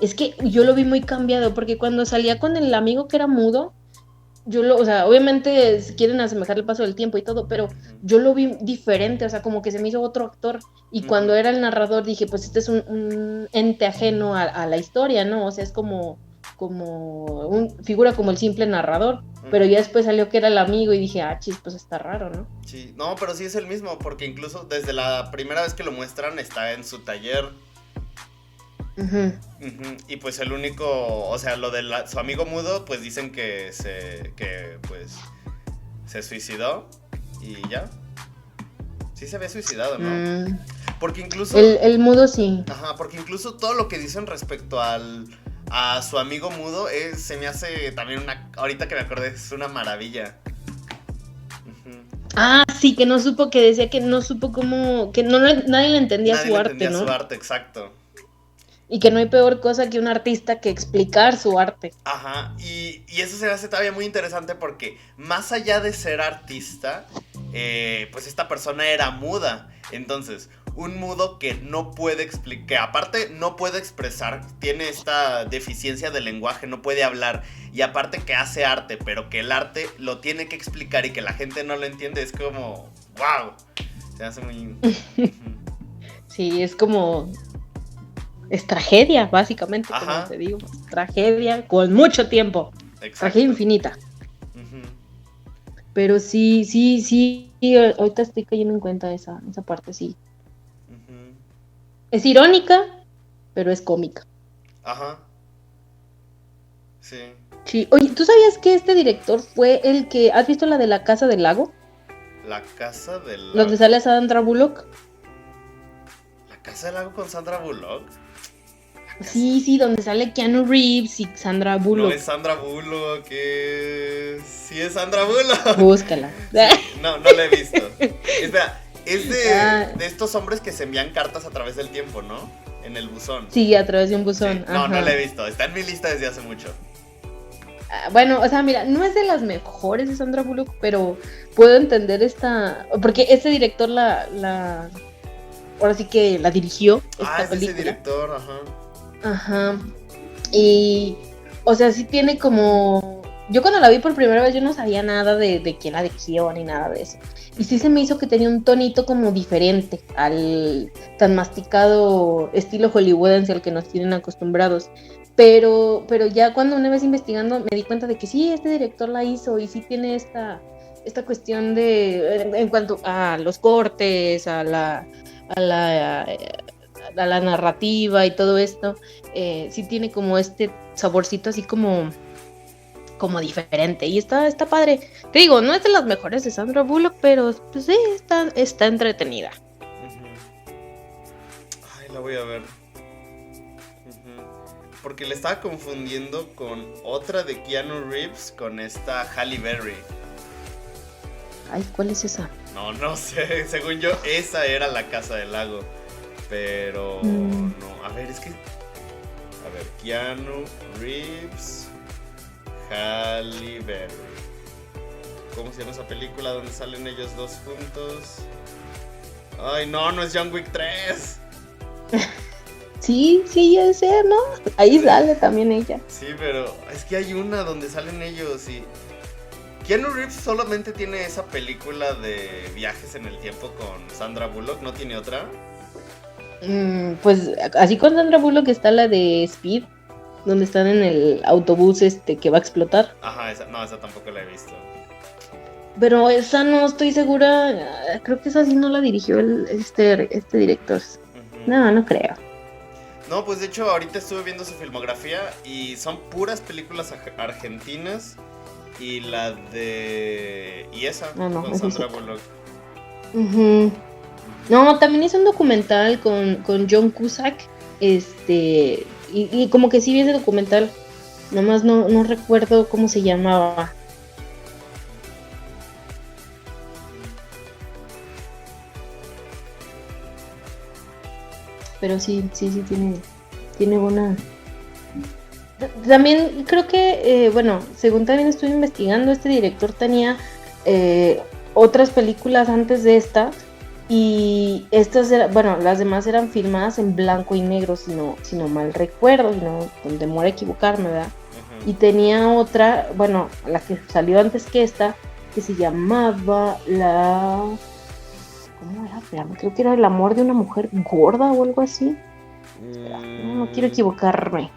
Es que yo lo vi muy cambiado, porque cuando salía con el amigo que era mudo, o sea, obviamente quieren asemejar el paso del tiempo y todo, pero yo lo vi diferente, o sea, como que se me hizo otro actor. Y cuando era el narrador dije, pues este es un ente ajeno a la historia, ¿no? O sea, es como figura como el simple narrador. Pero ya después salió que era el amigo y dije, chis, pues está raro, ¿no? Sí, no, pero sí es el mismo, porque incluso desde la primera vez que lo muestran está en su taller. Y pues el único, o sea, lo de su amigo mudo, pues dicen que se suicidó y ya. Sí se había suicidado, ¿no? Porque incluso... El mudo sí. Ajá, porque incluso todo lo que dicen respecto a su amigo mudo se me hace también ahorita que me acordé, es una maravilla. Sí, que no supo, que decía que no supo cómo, que nadie le entendía su arte, ¿no? Su arte, exacto. Y que no hay peor cosa que un artista que explicar su arte. Ajá, y eso se me hace todavía muy interesante porque más allá de ser artista, pues esta persona era muda. Entonces, un mudo que no puede explicar, que aparte no puede expresar, tiene esta deficiencia de lenguaje, no puede hablar, y aparte que hace arte, pero que el arte lo tiene que explicar y que la gente no lo entiende, es como, wow, se hace muy... Sí, es como... Es tragedia, básicamente, Ajá. como te digo. Tragedia con mucho tiempo. Exacto. Tragedia infinita. Pero sí, ahorita estoy cayendo en cuenta esa parte, sí. Ujú. Es irónica, pero es cómica. Ajá, sí. Sí. Oye, ¿tú sabías que este director fue el que... ¿Has visto la de La Casa del Lago? La Casa del Donde Lago. sale Sandra Bullock. ¿La Casa del Lago con Sandra Bullock? La casa... Sí, donde sale Keanu Reeves y Sandra No Bullock. es Sandra Bullock, sí es Sandra Bullock. Búscala. Sí, no la he visto. Espera, es Ah, de estos hombres que se envían cartas a través del tiempo, ¿no? En el buzón. sí, a través de un Sí, buzón. no Ajá. la he visto. Está en mi lista desde hace mucho. Bueno, o sea, mira, no es de las mejores de Sandra Bullock, pero puedo entender esta... Porque este director ahora sí que la dirigió, esta Es de ese película. director, ajá. Ajá. Y, o sea, sí tiene como... Yo cuando la vi por primera vez yo no sabía nada de quién la dirigió ni nada de eso. Y sí se me hizo que tenía un tonito como diferente al tan masticado estilo hollywoodense al que nos tienen acostumbrados. Pero ya cuando una vez investigando me di cuenta de que sí, este director la hizo y sí tiene esta cuestión en cuanto a los cortes, a la, a la narrativa y todo esto, sí tiene como este saborcito así como diferente y está padre. Te digo, no es de las mejores de Sandra Bullock, pero pues sí, está entretenida. Ujú. Ay, la voy a ver. Ujú. Porque le estaba confundiendo con otra de Keanu Reeves, con esta Halle Berry. Ay, ¿cuál es esa? No sé, según yo, esa era La Casa del Lago. Pero no, a ver, es que... A ver, Keanu Reeves, Halle Berry. ¿Cómo se llama esa película donde salen ellos dos juntos? Ay, no es John Wick 3. Sí, ya sé, ¿no? Ahí sale también ella. Sí, pero es que hay una donde salen ellos y... Keanu Reeves solamente tiene esa película de viajes en el tiempo con Sandra Bullock, ¿no tiene otra? Pues así con Sandra Bullock está la de Speed, donde están en el autobús que va a explotar. Ajá, esa tampoco la he visto. Pero esa no estoy segura, creo que esa sí no la dirigió este director. Ujú. No creo. No, pues de hecho ahorita estuve viendo su filmografía y son puras películas argentinas y la de... y esa, No, con esa es Sandra otra. Bullock. Uh-huh. No, también hizo un documental con John Cusack, y como que sí vi ese documental, nomás no recuerdo cómo se llamaba. Pero sí tiene buena... También creo que, bueno, según también estuve investigando, este director tenía otras películas antes de esta, y estas las demás eran filmadas en blanco y negro, si no mal recuerdo, si no temor a equivocarme, ¿verdad? Ujú. Y tenía otra, bueno, la que salió antes que esta, que se llamaba ¿cómo era? Espérame, creo que era El amor de una mujer gorda o algo así. Espera, no quiero equivocarme.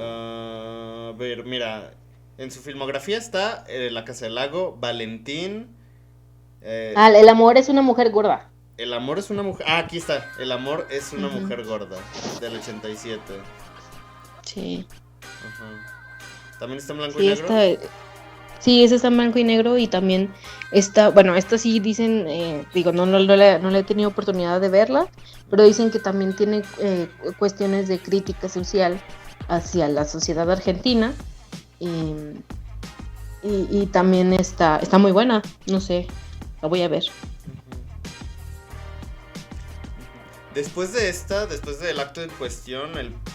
A ver, mira, en su filmografía está La Casa del Lago, Valentín, El amor es una mujer gorda. El amor es una mujer... aquí está, El amor es una Ujú. mujer gorda, del 87. Sí. Ajá. ¿También está en blanco y Sí, negro? sí, esa está en blanco y negro y también está, bueno, esta sí dicen, digo, no le he tenido oportunidad de verla, pero dicen que también tiene cuestiones de crítica social hacia la sociedad argentina, y también está muy buena, no sé, la voy a ver. Después de esta, después del acto en cuestión,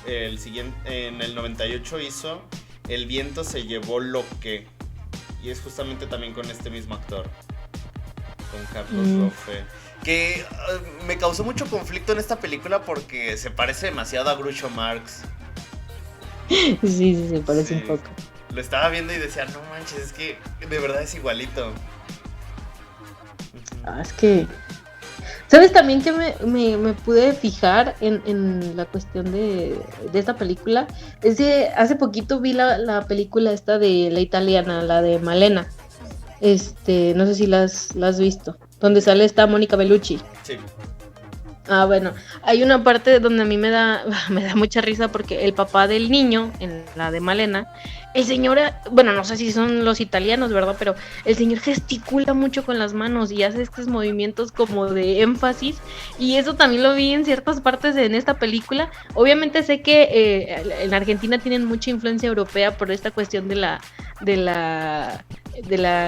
el siguiente, en el 98 hizo El viento se llevó lo que. Y es justamente también con este mismo actor, con Carlos Rofe. Que me causó mucho conflicto en esta película porque se parece demasiado a Groucho Marx. Sí, parece Sí. un poco. Lo estaba viendo y decía, no manches, es que de verdad es igualito. Es que... ¿Sabes también que me pude fijar en la cuestión de esta película? Es que hace poquito vi la película esta de la italiana, la de Malena. No sé si la has visto, donde sale esta Mónica Bellucci. Sí. Ah, bueno, hay una parte donde a mí me da mucha risa porque el papá del niño, en la de Malena, el señor, bueno, no sé si son los italianos, ¿verdad? Pero el señor gesticula mucho con las manos y hace estos movimientos como de énfasis, y eso también lo vi en ciertas partes en esta película. Obviamente sé que en Argentina tienen mucha influencia europea por esta cuestión de la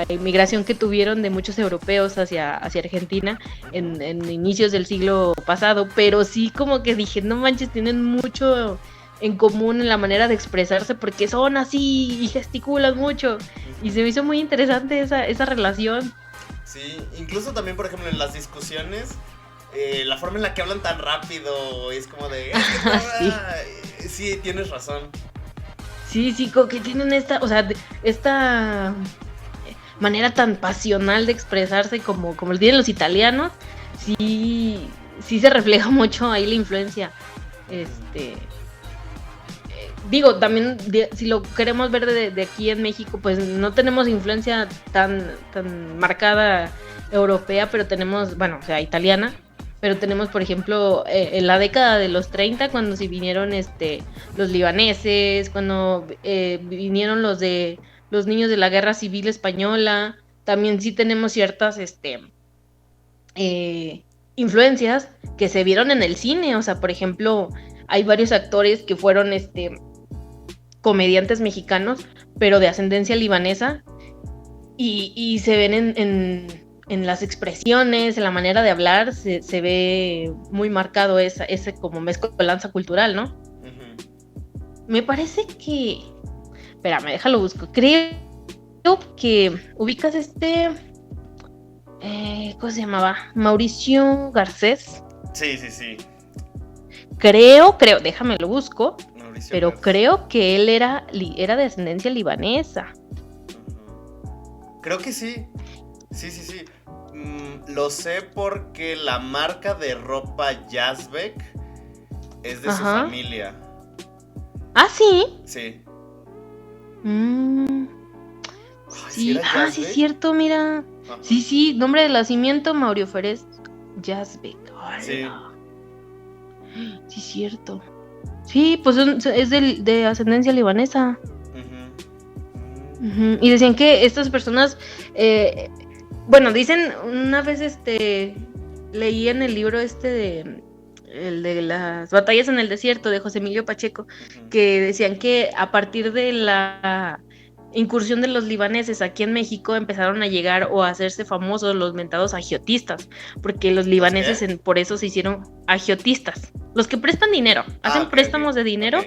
inmigración que tuvieron de muchos europeos hacia Argentina en inicios del siglo pasado, pero sí como que dije, no manches, tienen mucho en común en la manera de expresarse porque son así y gesticulan mucho, y se me hizo muy interesante esa relación. Sí, incluso también, por ejemplo, en las discusiones, la forma en la que hablan tan rápido es como de... Sí. Sí, tienes razón. Sí, como que tienen esta manera tan pasional de expresarse como lo tienen los italianos. Sí se refleja mucho ahí la influencia. Digo, también si lo queremos ver de aquí en México, pues no tenemos influencia tan marcada europea, pero tenemos, bueno, o sea, italiana, pero tenemos, por ejemplo, en la década de los 30, cuando se vinieron los libaneses, cuando vinieron los niños de la Guerra Civil Española, también sí tenemos ciertas influencias que se vieron en el cine. O sea, por ejemplo, hay varios actores que fueron comediantes mexicanos, pero de ascendencia libanesa, y se ven en las expresiones, en la manera de hablar, se ve muy marcado ese como mezcolanza cultural, ¿no? Uh-huh. Me parece que... Espérame, déjalo busco. Creo que ubicas ¿cómo se llamaba? Mauricio Garcés. Sí. Creo, déjame lo busco. Mauricio pero Garcés. Creo que él era de ascendencia libanesa. Creo que sí. Sí. Lo sé porque la marca de ropa Yazbek es de su familia. ¿Ah, sí? Sí. Sí, sí, es cierto, mira. Ajá. Sí, nombre de nacimiento, Mauricio Ferez Yazbek. Sí. Sí, cierto. Sí, pues es de ascendencia libanesa. Uh-huh. Y decían que estas personas, bueno, dicen, una vez leí en el libro el de las batallas en el desierto de José Emilio Pacheco, uh-huh, que decían que a partir de la incursión de los libaneses aquí en México empezaron a llegar o a hacerse famosos los mentados agiotistas, porque los libaneses por eso se hicieron agiotistas, los que prestan dinero, hacen préstamos de dinero,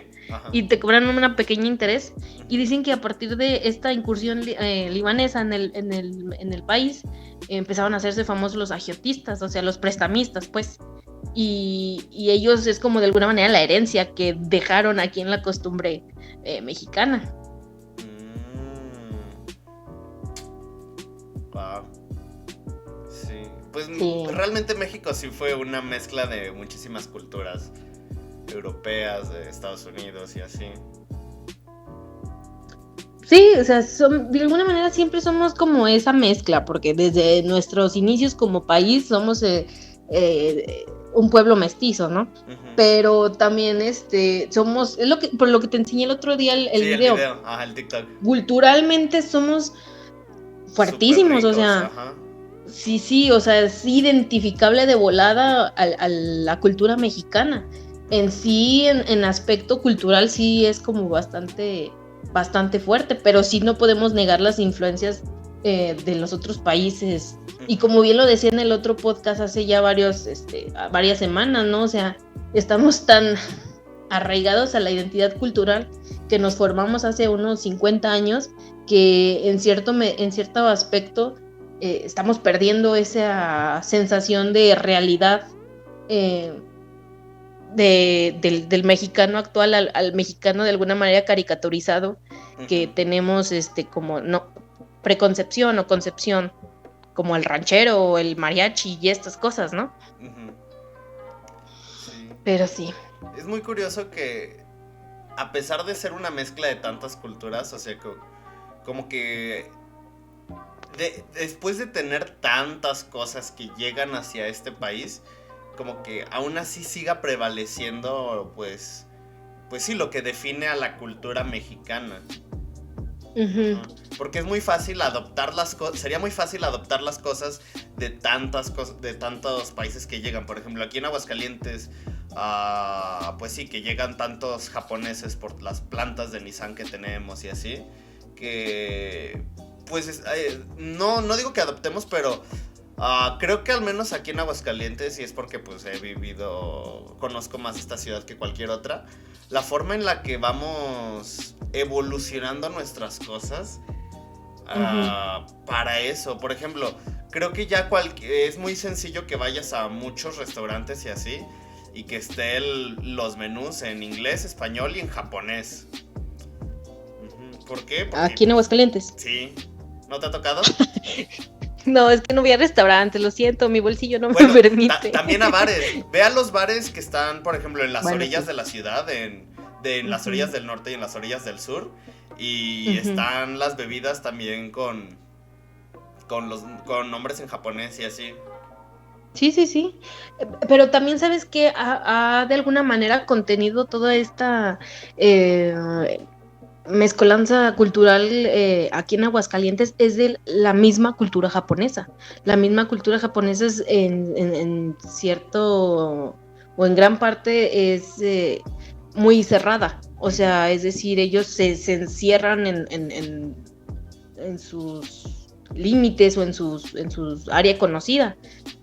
y te cobran un pequeño interés, y dicen que a partir de esta incursión libanesa en el país empezaron a hacerse famosos los agiotistas, o sea, los prestamistas, pues. Y ellos es como de alguna manera la herencia que dejaron aquí en la costumbre mexicana. Wow. Sí. Pues sí, realmente México sí fue una mezcla de muchísimas culturas europeas, de Estados Unidos y así. Sí, o sea, de alguna manera siempre somos como esa mezcla, porque desde nuestros inicios como país somos un pueblo mestizo, ¿no? Uh-huh. Pero también somos, por lo que te enseñé el otro día el video. El TikTok. Culturalmente somos fuertísimos, ricos, o sea, ajá. Sí, o sea, es identificable de volada a la cultura mexicana. En sí, en aspecto cultural sí es como bastante fuerte, pero sí no podemos negar las influencias de los otros países. Y como bien lo decía en el otro podcast hace ya varias semanas, ¿no? O sea, estamos tan arraigados a la identidad cultural que nos formamos hace unos 50 años que en cierto aspecto estamos perdiendo esa sensación de realidad del mexicano actual al mexicano de alguna manera caricaturizado, uh-huh, que tenemos como no preconcepción o concepción, como el ranchero o el mariachi y estas cosas, ¿no? Uh-huh. Sí. Pero sí. Es muy curioso que a pesar de ser una mezcla de tantas culturas, o sea, como que después de tener tantas cosas que llegan hacia este país, como que aún así siga prevaleciendo, pues sí, lo que define a la cultura mexicana. Ujú. Ajá. Porque es muy fácil adoptar las cosas, sería muy fácil adoptar las cosas de tantas cosas, de tantos países que llegan. Por ejemplo, aquí en Aguascalientes, pues sí, que llegan tantos japoneses por las plantas de Nissan que tenemos y así, que pues no digo que adoptemos, pero creo que al menos aquí en Aguascalientes, y es porque pues conozco más esta ciudad que cualquier otra, la forma en la que vamos evolucionando nuestras cosas para eso. Por ejemplo, creo que ya es muy sencillo que vayas a muchos restaurantes y así, y que estén los menús en inglés, español y en japonés. ¿Por qué? Porque, Aquí en Aguascalientes. sí. ¿No te ha tocado? No, es que no voy a restaurantes, lo siento, mi bolsillo no Bueno, me permite. también a bares. Ve a los bares que están, por ejemplo, en las Bueno, orillas sí. de la ciudad, en las orillas del norte y en las orillas del sur. Y están las bebidas también con nombres en japonés y así. Sí, sí, sí. Pero también sabes que ha de alguna manera contenido toda esta mezcolanza cultural aquí en Aguascalientes es de la misma cultura japonesa. La misma cultura japonesa es en cierto o en gran parte es muy cerrada. O sea, es decir, ellos se encierran en sus límites o en sus área conocida.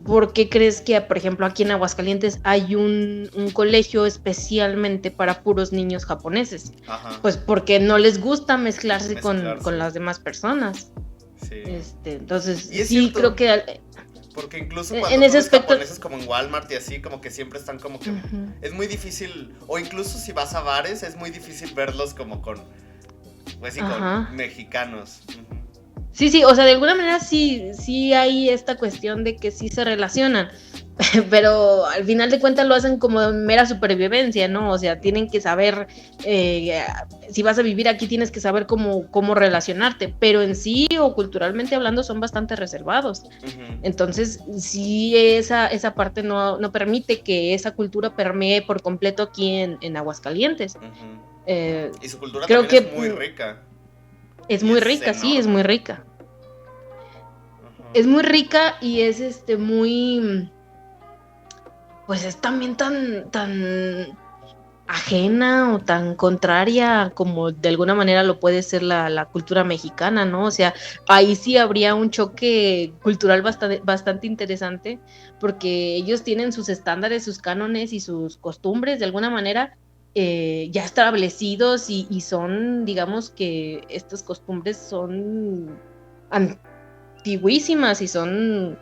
¿Por qué crees que, por ejemplo, aquí en Aguascalientes hay un colegio especialmente para puros niños japoneses? Ajá. Pues porque no les gusta mezclarse. Con las demás personas. Sí. Entonces, y es sí, cierto, creo que porque incluso cuando en tú ese ves aspecto japoneses como en Walmart y así, como que siempre están como que es muy difícil, o incluso si vas a bares, es muy difícil verlos como con, pues sí, con mexicanos. Sí, sí, o sea, de alguna manera sí hay esta cuestión de que sí se relacionan, pero al final de cuentas lo hacen como mera supervivencia, ¿no? O sea, tienen que saber, si vas a vivir aquí tienes que saber cómo relacionarte, pero en sí o culturalmente hablando son bastante reservados. Entonces, sí, esa parte no permite que esa cultura permee por completo aquí en Aguascalientes. Y su cultura creo también que es muy rica. Es muy rica, enorme. sí, es muy rica. Es muy rica y es muy, pues es también tan ajena o tan contraria como de alguna manera lo puede ser la cultura mexicana, ¿no? O sea, ahí sí habría un choque cultural bastante interesante, porque ellos tienen sus estándares, sus cánones y sus costumbres de alguna manera ya establecidos y son, digamos que estas costumbres son antiguísimas y son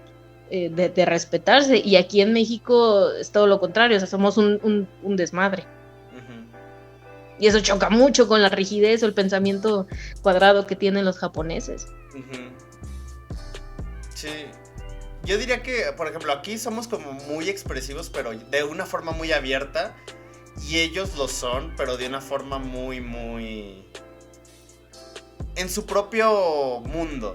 de respetarse, y aquí en México es todo lo contrario, o sea, somos un desmadre. Y eso choca mucho con la rigidez o el pensamiento cuadrado que tienen los japoneses. Sí. Yo diría que, por ejemplo, aquí somos como muy expresivos, pero de una forma muy abierta. Y ellos lo son, pero de una forma muy, muy... en su propio mundo.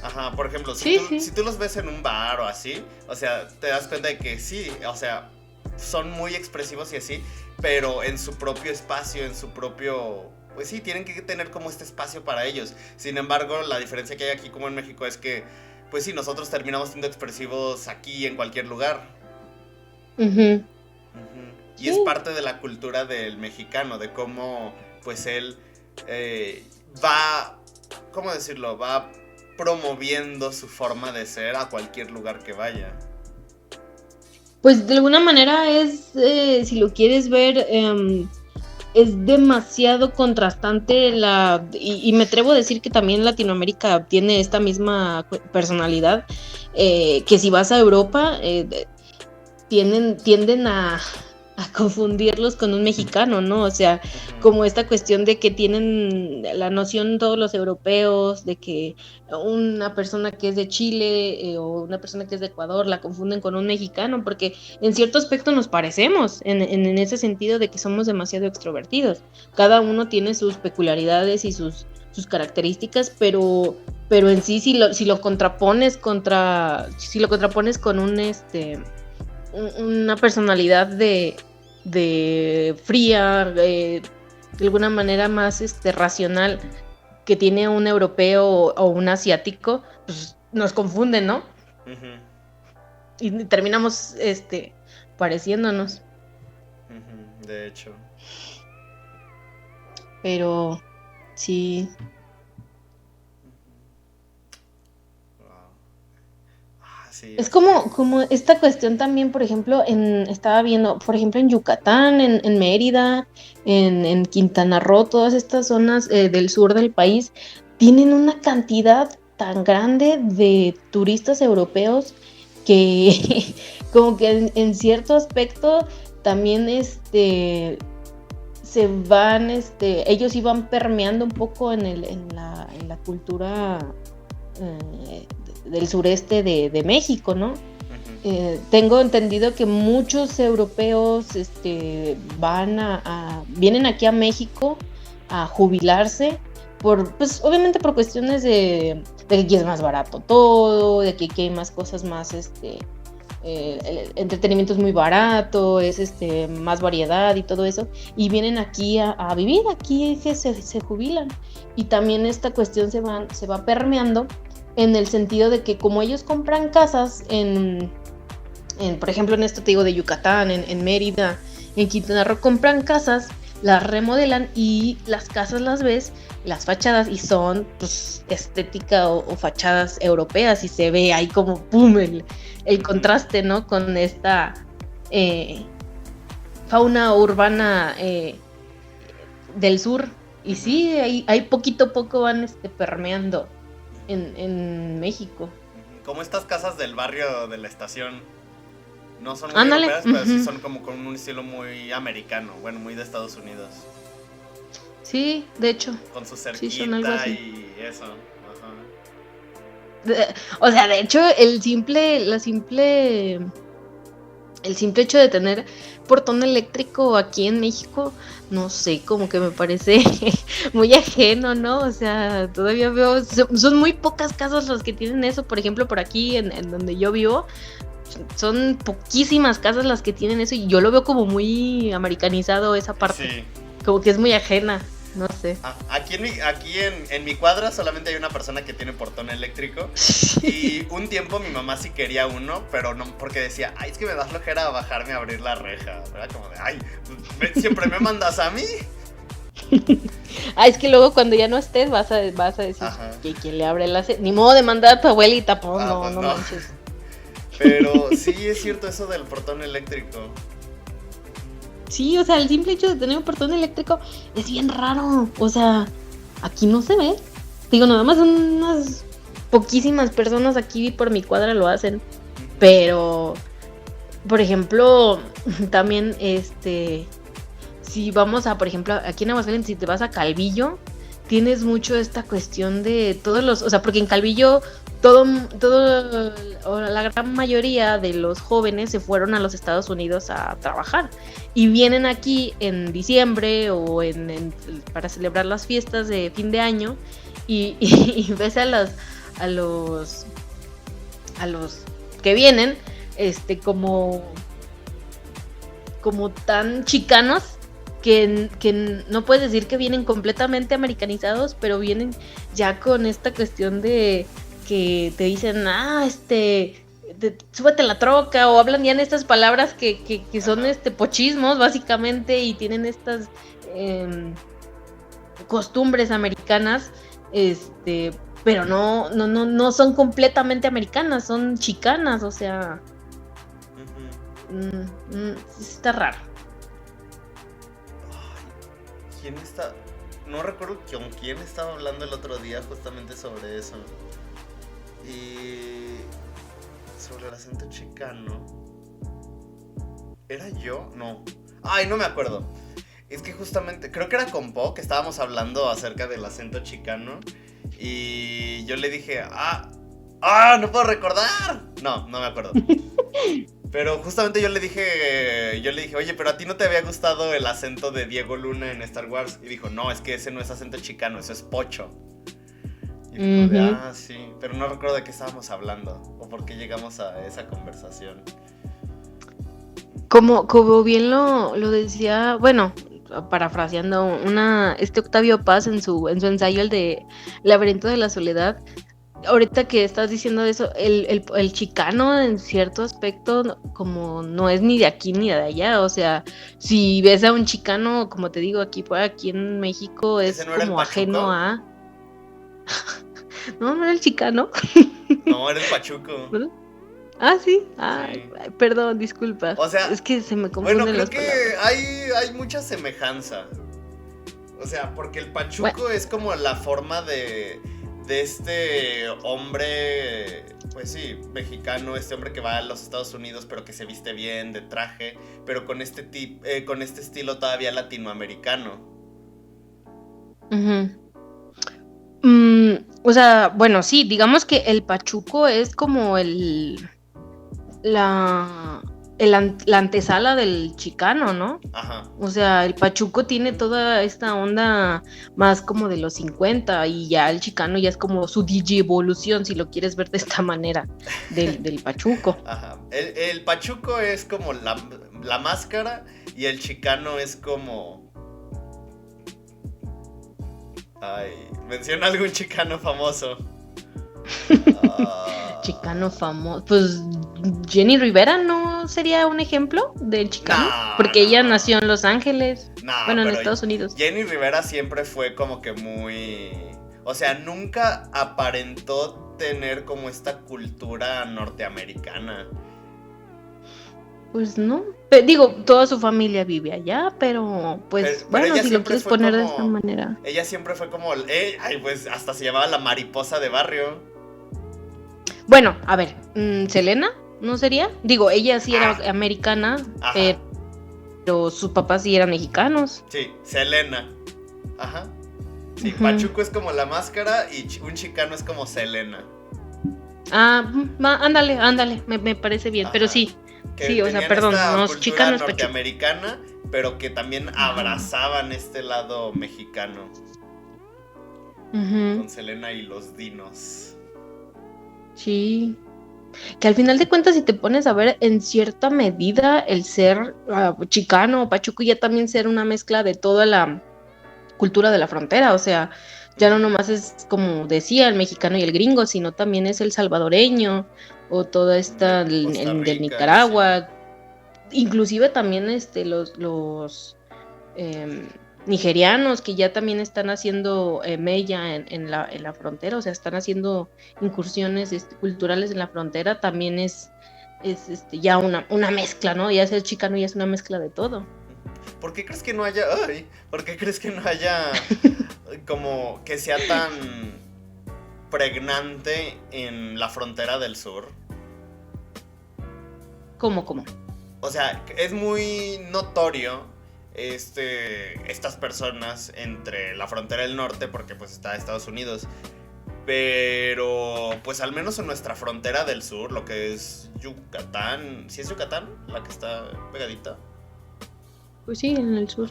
Ajá, por ejemplo, si tú los ves en un bar o así, o sea, te das cuenta de que sí, o sea, son muy expresivos y así, pero en su propio espacio, en su propio... Pues sí, tienen que tener como este espacio para ellos. Sin embargo, la diferencia que hay aquí como en México es que, pues sí, nosotros terminamos siendo expresivos aquí en cualquier lugar. Y es parte de la cultura del mexicano, de cómo, pues él va, ¿cómo decirlo? Va promoviendo su forma de ser a cualquier lugar que vaya. Pues de alguna manera es, si lo quieres ver, es demasiado contrastante y me atrevo a decir que también Latinoamérica tiene esta misma personalidad, que si vas a Europa, tienden a confundirlos con un mexicano, ¿no? O sea, como esta cuestión de que tienen la noción todos los europeos de que una persona que es de Chile o una persona que es de Ecuador la confunden con un mexicano, porque en cierto aspecto nos parecemos en ese sentido de que somos demasiado extrovertidos. Cada uno tiene sus peculiaridades y sus sus características, pero en sí si lo contrapones con una personalidad de fría, de alguna manera más racional que tiene un europeo o un asiático, pues nos confunden, ¿no? Ujú, Y terminamos pareciéndonos. de hecho. Pero sí. Wow. Sí, Es es que... como esta cuestión también, por ejemplo, estaba viendo, por ejemplo, en Yucatán, en Mérida, en Quintana Roo, todas estas zonas del sur del país, tienen una cantidad tan grande de turistas europeos que como que en cierto aspecto también se van, ellos iban permeando un poco en la cultura del sureste de México, ¿no? Ujú. Tengo entendido que muchos europeos vienen aquí a México a jubilarse pues obviamente por cuestiones de que aquí es más barato todo, de que aquí hay más cosas más, el entretenimiento es muy barato, es más variedad y todo eso, y vienen aquí a vivir, aquí que se jubilan. Y también esta cuestión se va permeando en el sentido de que como ellos compran casas por ejemplo, en esto te digo de Yucatán, en Mérida, en Quintana Roo, compran casas, las remodelan y las casas las ves, las fachadas, y son pues estética o fachadas europeas, y se ve ahí como pum el contraste, ¿no? Con esta fauna urbana del sur. Y Ujú, sí, ahí poquito a poco van permeando en México. ujú. Como estas casas del barrio de la estación. No son muy Ándale. europeas, pero sí Uh-huh. son como con un estilo muy americano. Bueno, muy de Estados Unidos. Sí, de hecho, Con su sí son algo cerquita así. y eso. Ajá. O sea, de hecho, el simple hecho de tener portón eléctrico aquí en México, no sé, como que me parece muy ajeno, ¿no? O sea, todavía veo, son muy pocas casas las que tienen eso. Por ejemplo, por aquí en donde yo vivo, son poquísimas casas las que tienen eso, y yo lo veo como muy americanizado esa parte, Sí. como que es muy ajena, no sé. Aquí en mi cuadra solamente hay una persona que tiene portón eléctrico. Y un tiempo mi mamá sí quería uno, pero no, porque decía, ay, es que me da flojera bajarme a abrir la reja. Era como de, ay, siempre me mandas a mí. Es que luego cuando ya no estés vas a decir Ajá. que quien le abre ni modo de mandar a tu abuelita, pues no, Pues no no. manches. Pero sí es cierto eso del portón eléctrico. Sí, o sea, el simple hecho de tener un portón eléctrico es bien raro. O sea, aquí no se ve. Digo, nada más unas poquísimas personas aquí por mi cuadra lo hacen. Pero, por ejemplo, también si vamos a, por ejemplo, aquí en Aguascalientes, si te vas a Calvillo, tienes mucho esta cuestión de o sea, porque en Calvillo o la gran mayoría de los jóvenes se fueron a los Estados Unidos a trabajar y vienen aquí en diciembre o para celebrar las fiestas de fin de año, y ves a los que vienen, como tan chicanos que no puedes decir que vienen completamente americanizados, pero vienen ya con esta cuestión de que te dicen, súbete la troca, o hablan ya en estas palabras que son pochismos básicamente, y tienen estas costumbres americanas, pero no son completamente americanas, son chicanas, o sea, está raro. ¿Quién está? No recuerdo con quién estaba hablando el otro día justamente sobre eso. Y sobre el acento chicano. ¿Era yo? No. Ay, no me acuerdo. Es que justamente, creo que era con Po, que estábamos hablando acerca del acento chicano. Y yo le dije, no puedo recordar. No me acuerdo. Pero justamente yo le dije, oye, pero a ti no te había gustado el acento de Diego Luna en Star Wars. Y dijo, no, es que ese no es acento chicano, eso es pocho. Y fue como de, sí, pero no recuerdo de qué estábamos hablando o por qué llegamos a esa conversación. Como bien lo decía, bueno, parafraseando Octavio Paz en su ensayo, el de Laberinto de la Soledad. Ahorita que estás diciendo eso, el chicano en cierto aspecto como no es ni de aquí ni de allá, o sea, si ves a un chicano, como te digo, aquí en México es ¿Ese no como ajeno a... No era el chicano. No, era el pachuco. ¿Verdad? Ah, sí. Ay, perdón, disculpa. O sea, es que se me confunden las palabras. Hay mucha semejanza. O sea, porque el pachuco es como la forma de este hombre, pues sí, mexicano, este hombre que va a los Estados Unidos pero que se viste bien, de traje, pero con este estilo todavía latinoamericano. O sea, bueno, sí, digamos que el pachuco es como la antesala del chicano, ¿no? Ajá. O sea, el pachuco tiene toda esta onda más como de los 50 y ya el chicano ya es como su digievolución, si lo quieres ver de esta manera, del pachuco. Ajá. El pachuco es como la máscara y el chicano es como... Ay, menciona algún chicano famoso. Chicano famoso. Pues Jenny Rivera no sería un ejemplo del chicano. Porque ella nació en Los Ángeles. Bueno, en Estados Unidos. Jenny Rivera siempre fue como que muy... O sea, nunca aparentó tener como esta cultura norteamericana. Pues no. Digo, toda su familia vive allá, pero pues bueno, si lo quieres poner de esta manera. Ella siempre fue como... pues hasta se llamaba la mariposa de barrio. Bueno, a ver, ¿Selena? ¿No sería? Digo, ella sí era americana, pero sus papás sí eran mexicanos. Sí, Selena. Ajá. Sí, pachuco es como la máscara y un chicano es como Selena. Ándale, me parece bien, pero sí. Sí, o sea, perdón, los chicanos norteamericana, pero que también abrazaban este lado mexicano. Con Selena y los dinos. Sí. Que al final de cuentas, si te pones a ver, en cierta medida, el ser chicano o pachuco ya también ser una mezcla de toda la cultura de la frontera, o sea, ya no nomás es como decía el mexicano y el gringo, sino también es el salvadoreño o toda esta del Nicaragua, sí. Inclusive también los nigerianos que ya también están haciendo mella en la frontera, o sea, están haciendo incursiones culturales en la frontera, también es ya una mezcla, ¿no? Ya ser chicano ya es una mezcla de todo. ¿Por qué crees que no haya como que sea tan pregnante en la frontera del sur? ¿Cómo? O sea, es muy notorio estas personas entre la frontera del norte, porque pues está Estados Unidos, pero pues al menos en nuestra frontera del sur, lo que es Yucatán, ¿sí es Yucatán la que está pegadita? Pues sí, en el sur,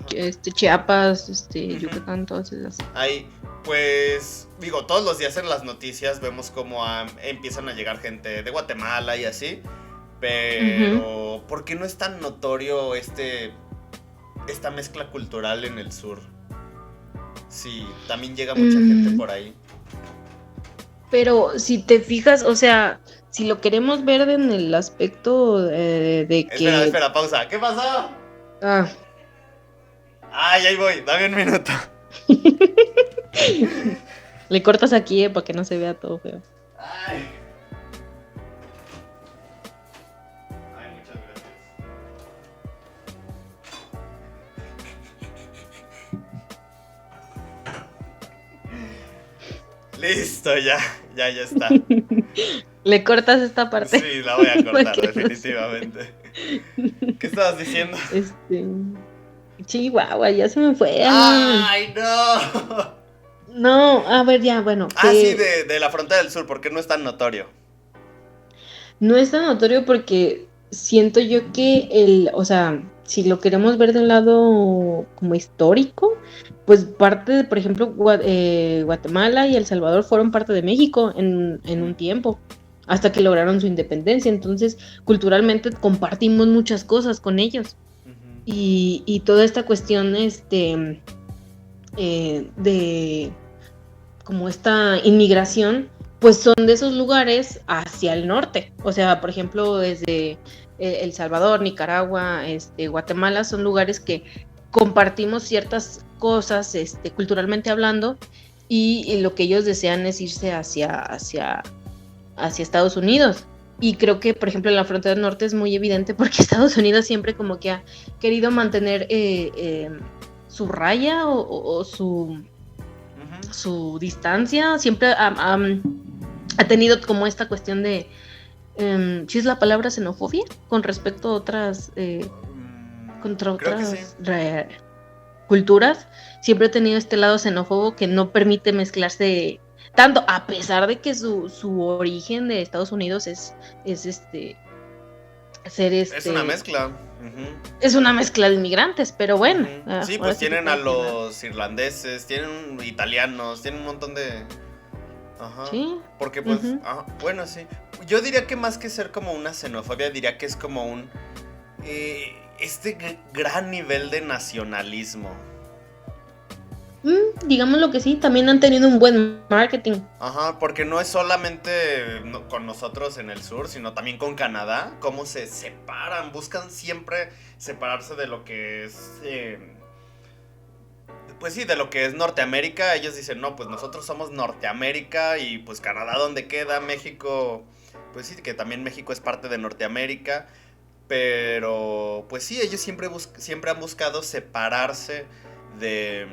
Chiapas, Yucatán, todas esas. Ahí, pues, digo, todos los días en las noticias vemos cómo empiezan a llegar gente de Guatemala y así, pero ¿por qué no es tan notorio esta mezcla cultural en el sur? Sí, también llega mucha gente por ahí. Pero si te fijas, o sea, si lo queremos ver en el aspecto de que... Espera, pausa. ¿Qué pasó? Ay, ahí voy, dame un minuto. Le cortas aquí, para que no se vea todo feo. Ay, muchas gracias. Listo, ya está. ¿Le cortas esta parte? Sí, la voy a cortar, definitivamente. ¿Qué estabas diciendo? Chihuahua, ya se me fue. ¡Ay, no! No, a ver, ya, bueno. Sí, de la frontera del sur, ¿por qué no es tan notorio? No es tan notorio porque siento yo que o sea, si lo queremos ver de un lado como histórico, pues parte de, por ejemplo, Guatemala y El Salvador fueron parte de México en un tiempo, hasta que lograron su independencia. Entonces, culturalmente compartimos muchas cosas con ellos. Y toda esta cuestión de como esta inmigración, pues son de esos lugares hacia el norte. O sea, por ejemplo, desde El Salvador, Nicaragua, Guatemala, son lugares que compartimos ciertas cosas culturalmente hablando, y lo que ellos desean es irse hacia Estados Unidos. Y creo que, por ejemplo, en la frontera norte es muy evidente porque Estados Unidos siempre como que ha querido mantener su raya o su distancia. Siempre ha tenido como esta cuestión de, ¿sí es la palabra xenofobia? Con respecto a otras, contra otras culturas. Siempre ha tenido este lado xenófobo que no permite mezclarse tanto, a pesar de que su origen de Estados Unidos es una mezcla. Es una mezcla de inmigrantes, pero bueno. Sí, pues tienen a los irlandeses, tienen italianos, tienen un montón de... Ajá. Sí. Porque pues, bueno, sí. Yo diría que más que ser como una xenofobia, diría que es como un... gran nivel de nacionalismo. Digámoslo que sí, también han tenido un buen marketing. Ajá, porque no es solamente con nosotros en el sur, sino también con Canadá, cómo se separan, buscan siempre separarse de lo que es, pues sí, de lo que es Norteamérica. Ellos dicen, no, pues nosotros somos Norteamérica, y pues Canadá, ¿dónde queda? México, pues sí, que también México es parte de Norteamérica, pero pues sí, ellos siempre han buscado separarse de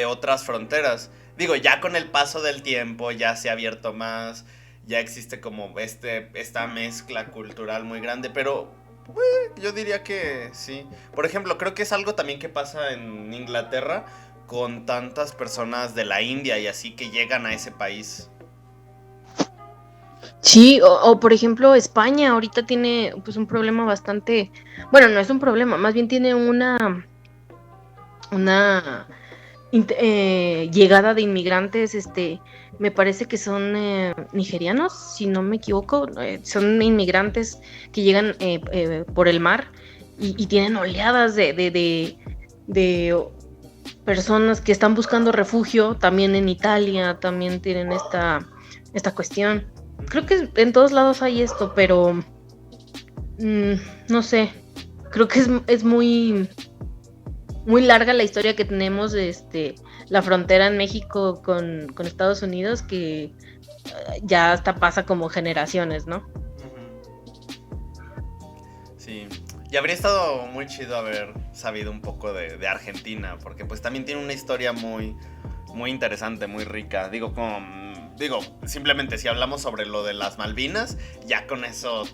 otras fronteras. Digo, ya con el paso del tiempo ya se ha abierto más, ya existe como esta mezcla cultural muy grande, pero yo diría que sí. Por ejemplo, creo que es algo también que pasa en Inglaterra con tantas personas de la India y así que llegan a ese país. Sí, o por ejemplo España ahorita tiene pues un problema bastante, bueno, no es un problema, más bien tiene una llegada de inmigrantes, me parece que son nigerianos, si no me equivoco, son inmigrantes que llegan por el mar, y tienen oleadas de personas que están buscando refugio. También en Italia también tienen esta cuestión. Creo que en todos lados hay esto, pero no sé, creo que es muy larga la historia que tenemos, la frontera en México con Estados Unidos, que ya hasta pasa como generaciones, ¿no? Sí, y habría estado muy chido haber sabido un poco de Argentina, porque pues también tiene una historia muy, muy interesante, muy rica. Digo, simplemente si hablamos sobre lo de las Malvinas, ya con eso...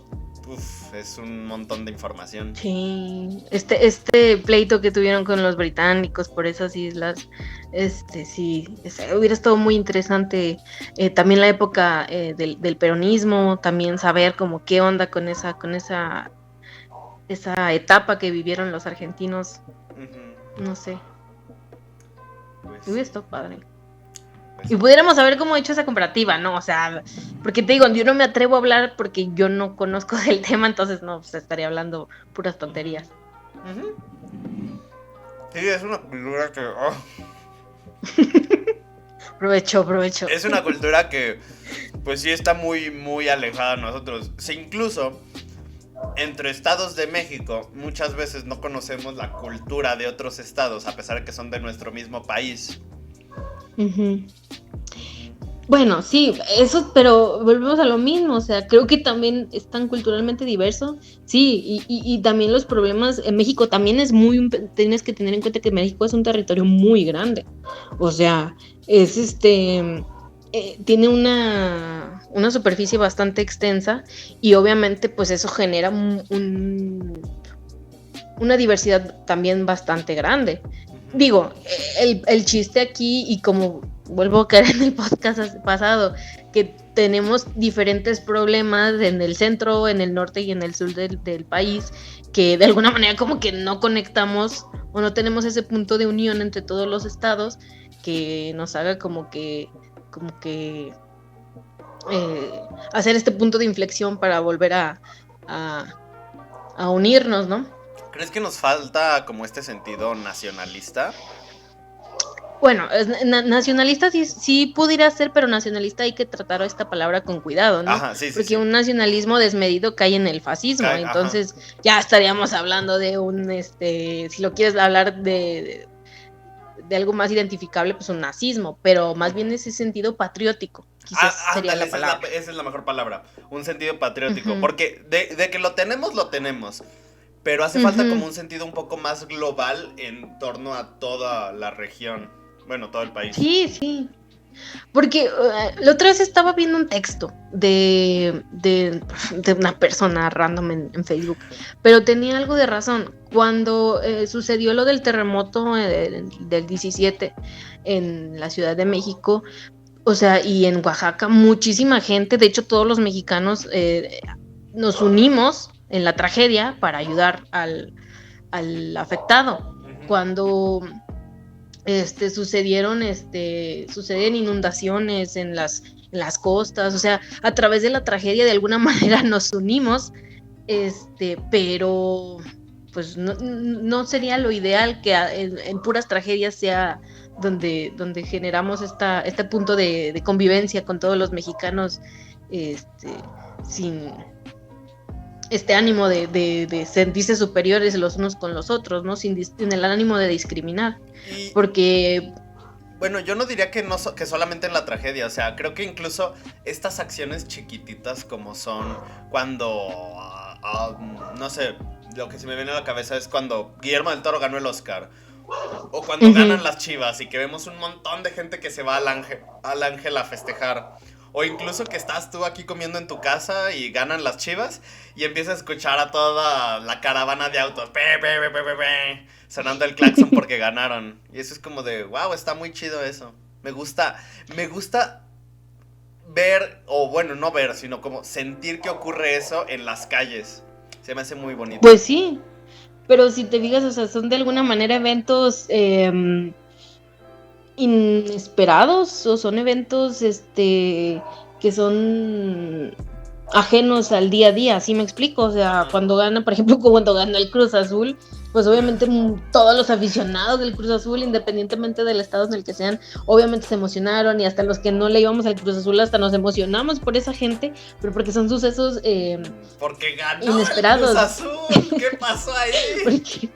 es un montón de información. Sí, este pleito que tuvieron con los británicos por esas islas, sí, hubiera estado muy interesante. También la época del peronismo, también saber como qué onda con esa etapa que vivieron los argentinos. No sé. Pues, hubiera estado padre. Y pudiéramos haber cómo hecho esa comparativa, ¿no? O sea, porque te digo, yo no me atrevo a hablar porque yo no conozco del tema, entonces no, pues estaría hablando puras tonterías. Sí, es una cultura que... Provecho. Es una cultura que, pues sí, está muy, muy alejada de nosotros. Incluso entre estados de México, muchas veces no conocemos la cultura de otros estados, a pesar de que son de nuestro mismo país. Bueno, sí, eso, pero volvemos a lo mismo. O sea, creo que también es tan culturalmente diverso. Sí, y también los problemas en México también tienes que tener en cuenta que México es un territorio muy grande. O sea, tiene una superficie bastante extensa, y obviamente pues eso genera una diversidad también bastante grande. Digo, el chiste aquí, y como vuelvo a caer en el podcast pasado, que tenemos diferentes problemas en el centro, en el norte y en el sur del país, que de alguna manera como que no conectamos o no tenemos ese punto de unión entre todos los estados que nos haga como que hacer este punto de inflexión para volver a unirnos, ¿no? ¿Crees que nos falta como este sentido nacionalista? Bueno, nacionalista sí pudiera ser, pero nacionalista hay que tratar esta palabra con cuidado, ¿no? Ajá, sí, porque un nacionalismo desmedido cae en el fascismo, entonces ya estaríamos hablando de un, si lo quieres hablar de algo más identificable, pues un nazismo, pero más bien ese sentido patriótico, quizás sería la palabra. Esa es la mejor palabra, un sentido patriótico, porque de que lo tenemos, pero hace falta como un sentido un poco más global en torno a toda la región. Bueno, todo el país. Sí. Porque la otra vez estaba viendo un texto de una persona random en Facebook, pero tenía algo de razón. Cuando sucedió lo del terremoto del 17 en la Ciudad de México, o sea, y en Oaxaca, muchísima gente, de hecho todos los mexicanos nos unimos en la tragedia para ayudar al afectado. Cuando suceden inundaciones en las costas, o sea, a través de la tragedia de alguna manera nos unimos, pero pues no sería lo ideal que en puras tragedias sea donde generamos este punto de convivencia con todos los mexicanos, sin este ánimo de sentirse superiores los unos con los otros, ¿no? Sin el ánimo de discriminar. Porque... Bueno, yo no diría que solamente en la tragedia, o sea, creo que incluso estas acciones chiquititas como son cuando, no sé, lo que se me viene a la cabeza es cuando Guillermo del Toro ganó el Oscar, o cuando ganan las Chivas y que vemos un montón de gente que se va al Ángel a festejar. O incluso que estás tú aquí comiendo en tu casa y ganan las Chivas y empiezas a escuchar a toda la caravana de autos sonando el claxon porque ganaron. Y eso es como de, wow, está muy chido eso. Me gusta ver, o bueno, no ver, sino como sentir que ocurre eso en las calles. Se me hace muy bonito. Pues sí, pero si te fijas, o sea, son de alguna manera eventos... inesperados, o son eventos que son ajenos al día a día, ¿sí me explico? O sea, cuando gana, por ejemplo, cuando gana el Cruz Azul, pues obviamente todos los aficionados del Cruz Azul, independientemente del estado en el que sean, obviamente se emocionaron, y hasta los que no le íbamos al Cruz Azul hasta nos emocionamos por esa gente, pero porque son sucesos porque ganó inesperados. El Cruz Azul, ¿qué pasó ahí? Porque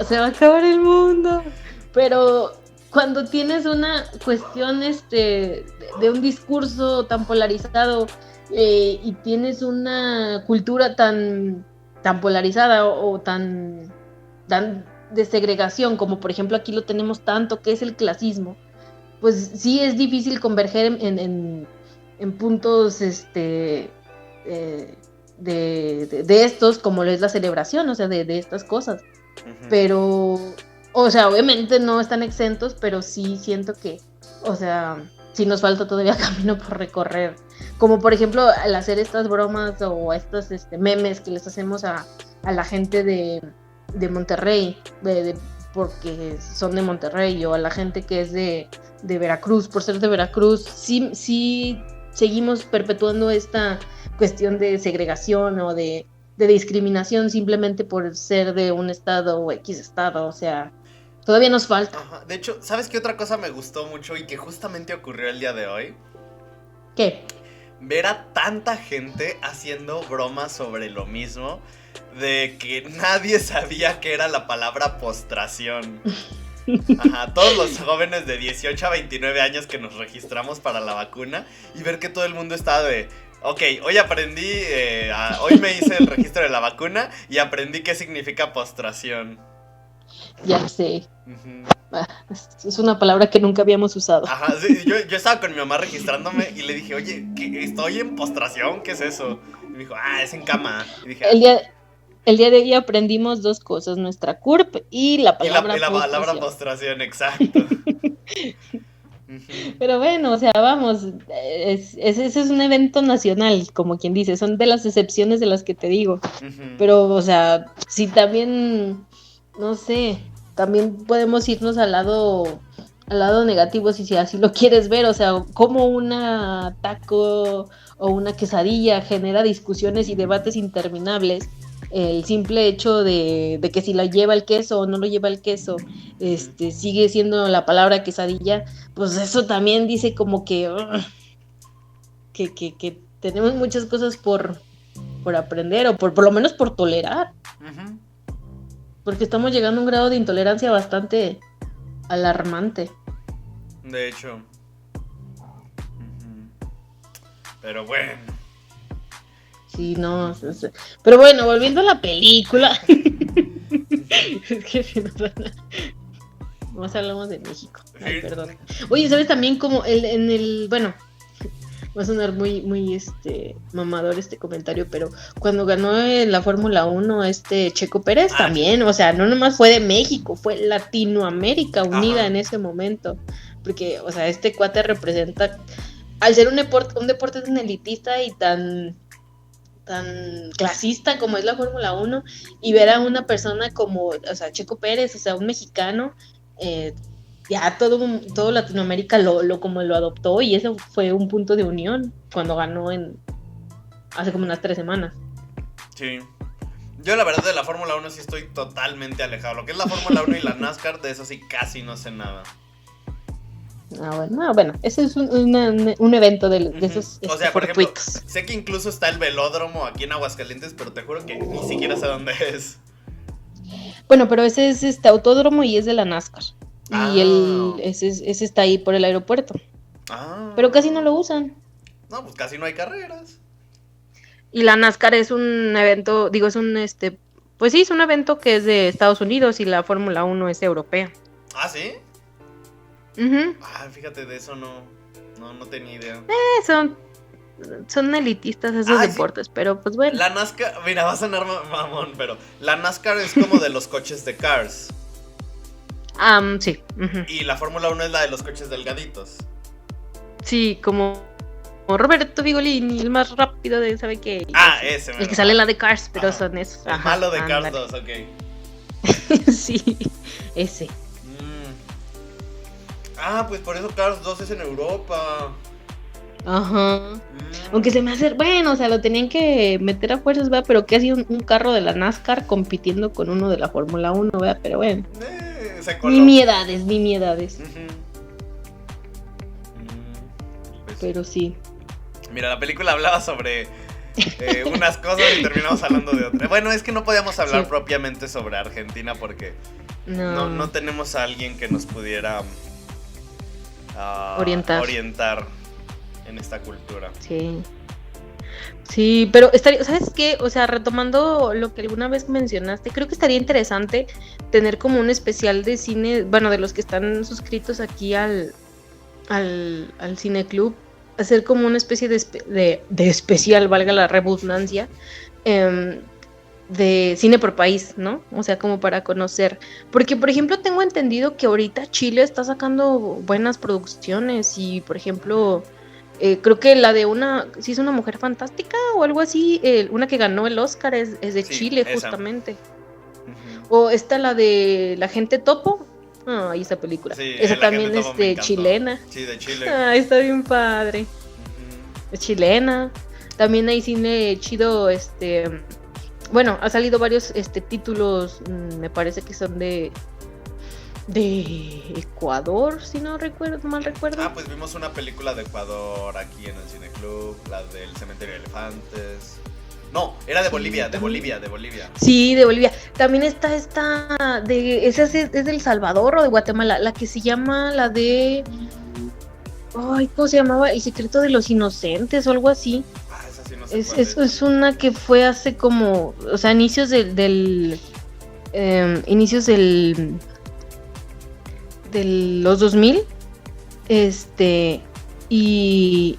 se va a acabar el mundo, pero cuando tienes una cuestión de un discurso tan polarizado y tienes una cultura tan polarizada o tan de segregación, como por ejemplo aquí lo tenemos tanto, que es el clasismo, pues sí es difícil converger en puntos de estos, como lo es la celebración, o sea, de estas cosas. Pero... O sea, obviamente no están exentos, pero sí siento que, o sea, sí nos falta todavía camino por recorrer. Como por ejemplo, al hacer estas bromas o estos memes que les hacemos a la gente de Monterrey, porque son de Monterrey, o a la gente que es de Veracruz, por ser de Veracruz, sí seguimos perpetuando esta cuestión de segregación o de discriminación simplemente por ser de un estado o X estado, o sea... Todavía nos falta. Ajá. De hecho, ¿sabes qué otra cosa me gustó mucho y que justamente ocurrió el día de hoy? ¿Qué? Ver a tanta gente haciendo bromas sobre lo mismo, de que nadie sabía qué era la palabra postración. Ajá, todos los jóvenes de 18 a 29 años que nos registramos para la vacuna, y ver que todo el mundo estaba de... Ok, hoy aprendí, hoy me hice el registro de la vacuna y aprendí qué significa postración. Ya sé. Es una palabra que nunca habíamos usado. Ajá, sí, yo estaba con mi mamá registrándome y le dije, oye, ¿estoy en postración? ¿Qué es eso? Y me dijo, es en cama. Y dije, el día de hoy aprendimos dos cosas, nuestra CURP y la palabra postración. Y la palabra postración, exacto. Pero bueno, o sea, vamos, ese es un evento nacional, como quien dice, son de las excepciones de las que te digo. Pero, o sea, sí también, no sé, también podemos irnos al lado negativo, si así lo quieres ver, o sea, como una taco o una quesadilla genera discusiones y debates interminables. El simple hecho de que si lo lleva el queso o no lo lleva el queso, sigue siendo la palabra quesadilla, pues eso también dice como que tenemos muchas cosas por aprender o por lo menos por tolerar. Porque estamos llegando a un grado de intolerancia bastante alarmante. De hecho. Pero bueno. Sí, no. Pero bueno, volviendo a la película. Es que si nos van a... Más hablamos de México. Ay, perdón. Oye, ¿sabes también como bueno, va a sonar muy mamador este comentario, pero cuando ganó en la Fórmula 1 Checo Pérez también, o sea, no nomás fue de México, fue Latinoamérica unida en ese momento, porque, o sea, este cuate representa, al ser un deporte tan elitista y tan clasista como es la Fórmula 1, y ver a una persona como, o sea, Checo Pérez, o sea, un mexicano, ya todo Latinoamérica como lo adoptó, y eso fue un punto de unión cuando ganó hace como unas 3 semanas. Sí. Yo la verdad de la Fórmula 1 sí estoy totalmente alejado. Lo que es la Fórmula 1 y la NASCAR, de eso sí casi no sé nada. Bueno, ese es un evento de esos o sea, por ejemplo, fortuitos. sé que incluso está el velódromo aquí en Aguascalientes, pero te juro que ni siquiera sé dónde es. Bueno, pero ese es autódromo y es de la NASCAR. Y ese está ahí por el aeropuerto. Pero casi no lo usan. No, pues casi no hay carreras. Y la NASCAR es un evento, digo, pues sí, es un evento que es de Estados Unidos y la Fórmula 1 es europea. ¿Ah, sí? Fíjate, de eso no tenía idea. Son elitistas esos deportes, sí. Pero pues bueno. La NASCAR, mira, va a sonar mamón, pero la NASCAR es como de los coches de Cars. Sí. Y la Fórmula 1 es la de los coches delgaditos. Sí, como Roberto Vigolini, el más rápido de, ¿sabe qué? Ese. El que sale en la de Cars, pero son esos. El malo de Cars 2, ok. Sí, ese. Pues por eso Cars 2 es en Europa. Ajá. Aunque se me hace, bueno, o sea, lo tenían que meter a fuerzas, ¿verdad? Pero que hacía un carro de la NASCAR compitiendo con uno de la Fórmula 1, ¿verdad? Pero bueno. Nimiedades. Pues, pero sí. Mira, la película hablaba sobre unas cosas y terminamos hablando de otras. Bueno, es que no podíamos hablar propiamente sobre Argentina porque no tenemos a alguien que nos pudiera orientar en esta cultura. Sí, pero estaría, ¿sabes qué? O sea, retomando lo que alguna vez mencionaste, creo que estaría interesante tener como un especial de cine, bueno, de los que están suscritos aquí al Cineclub, hacer como una especie de especial, valga la redundancia, de cine por país, ¿no? O sea, como para conocer. Porque, por ejemplo, tengo entendido que ahorita Chile está sacando buenas producciones y, por ejemplo, creo que la de si es una mujer fantástica o algo así, una que ganó el Oscar es de Chile, esa. Justamente. O esta, la de La Gente Topo. Ay, esa película. Sí, esa también es de chilena. Sí, de Chile. Está bien padre. Es chilena. También hay cine chido, bueno, ha salido varios títulos, me parece que son de Ecuador, si no mal recuerdo. Pues vimos una película de Ecuador aquí en el Cineclub, la del Cementerio de Elefantes. No, era de Bolivia, de Bolivia. Sí, de Bolivia. También está esa es de El Salvador o de Guatemala, la que se llama la de... Ay, ¿cómo se llamaba? El secreto de los inocentes o algo así. Esa sí no sé es una que fue hace como, o sea, inicios de los 2000, y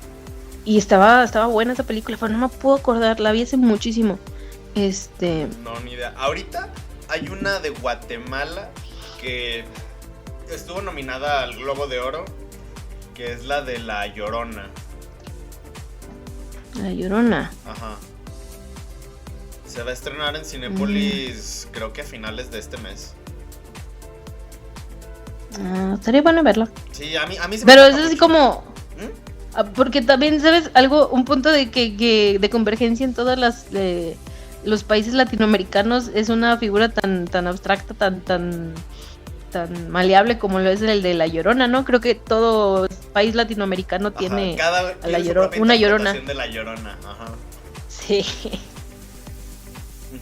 estaba buena esa película, pero no me puedo acordar, la vi hace muchísimo. No, ni idea. Ahorita hay una de Guatemala que estuvo nominada al Globo de Oro que es la de La Llorona. La Llorona. Ajá. Se va a estrenar en Cinépolis, creo que a finales de este mes. Estaría bueno verla. Sí, a mí se me Pero antoja es así mucho. como... Porque también, ¿sabes? Un punto de que de convergencia en todas los países latinoamericanos es una figura tan abstracta, tan maleable como lo es el de La Llorona, ¿no? Creo que todo país latinoamericano tiene Cada a la tiene su Llorona, propia una Llorona. interpretación de La Llorona. Ajá. Sí. Ujú.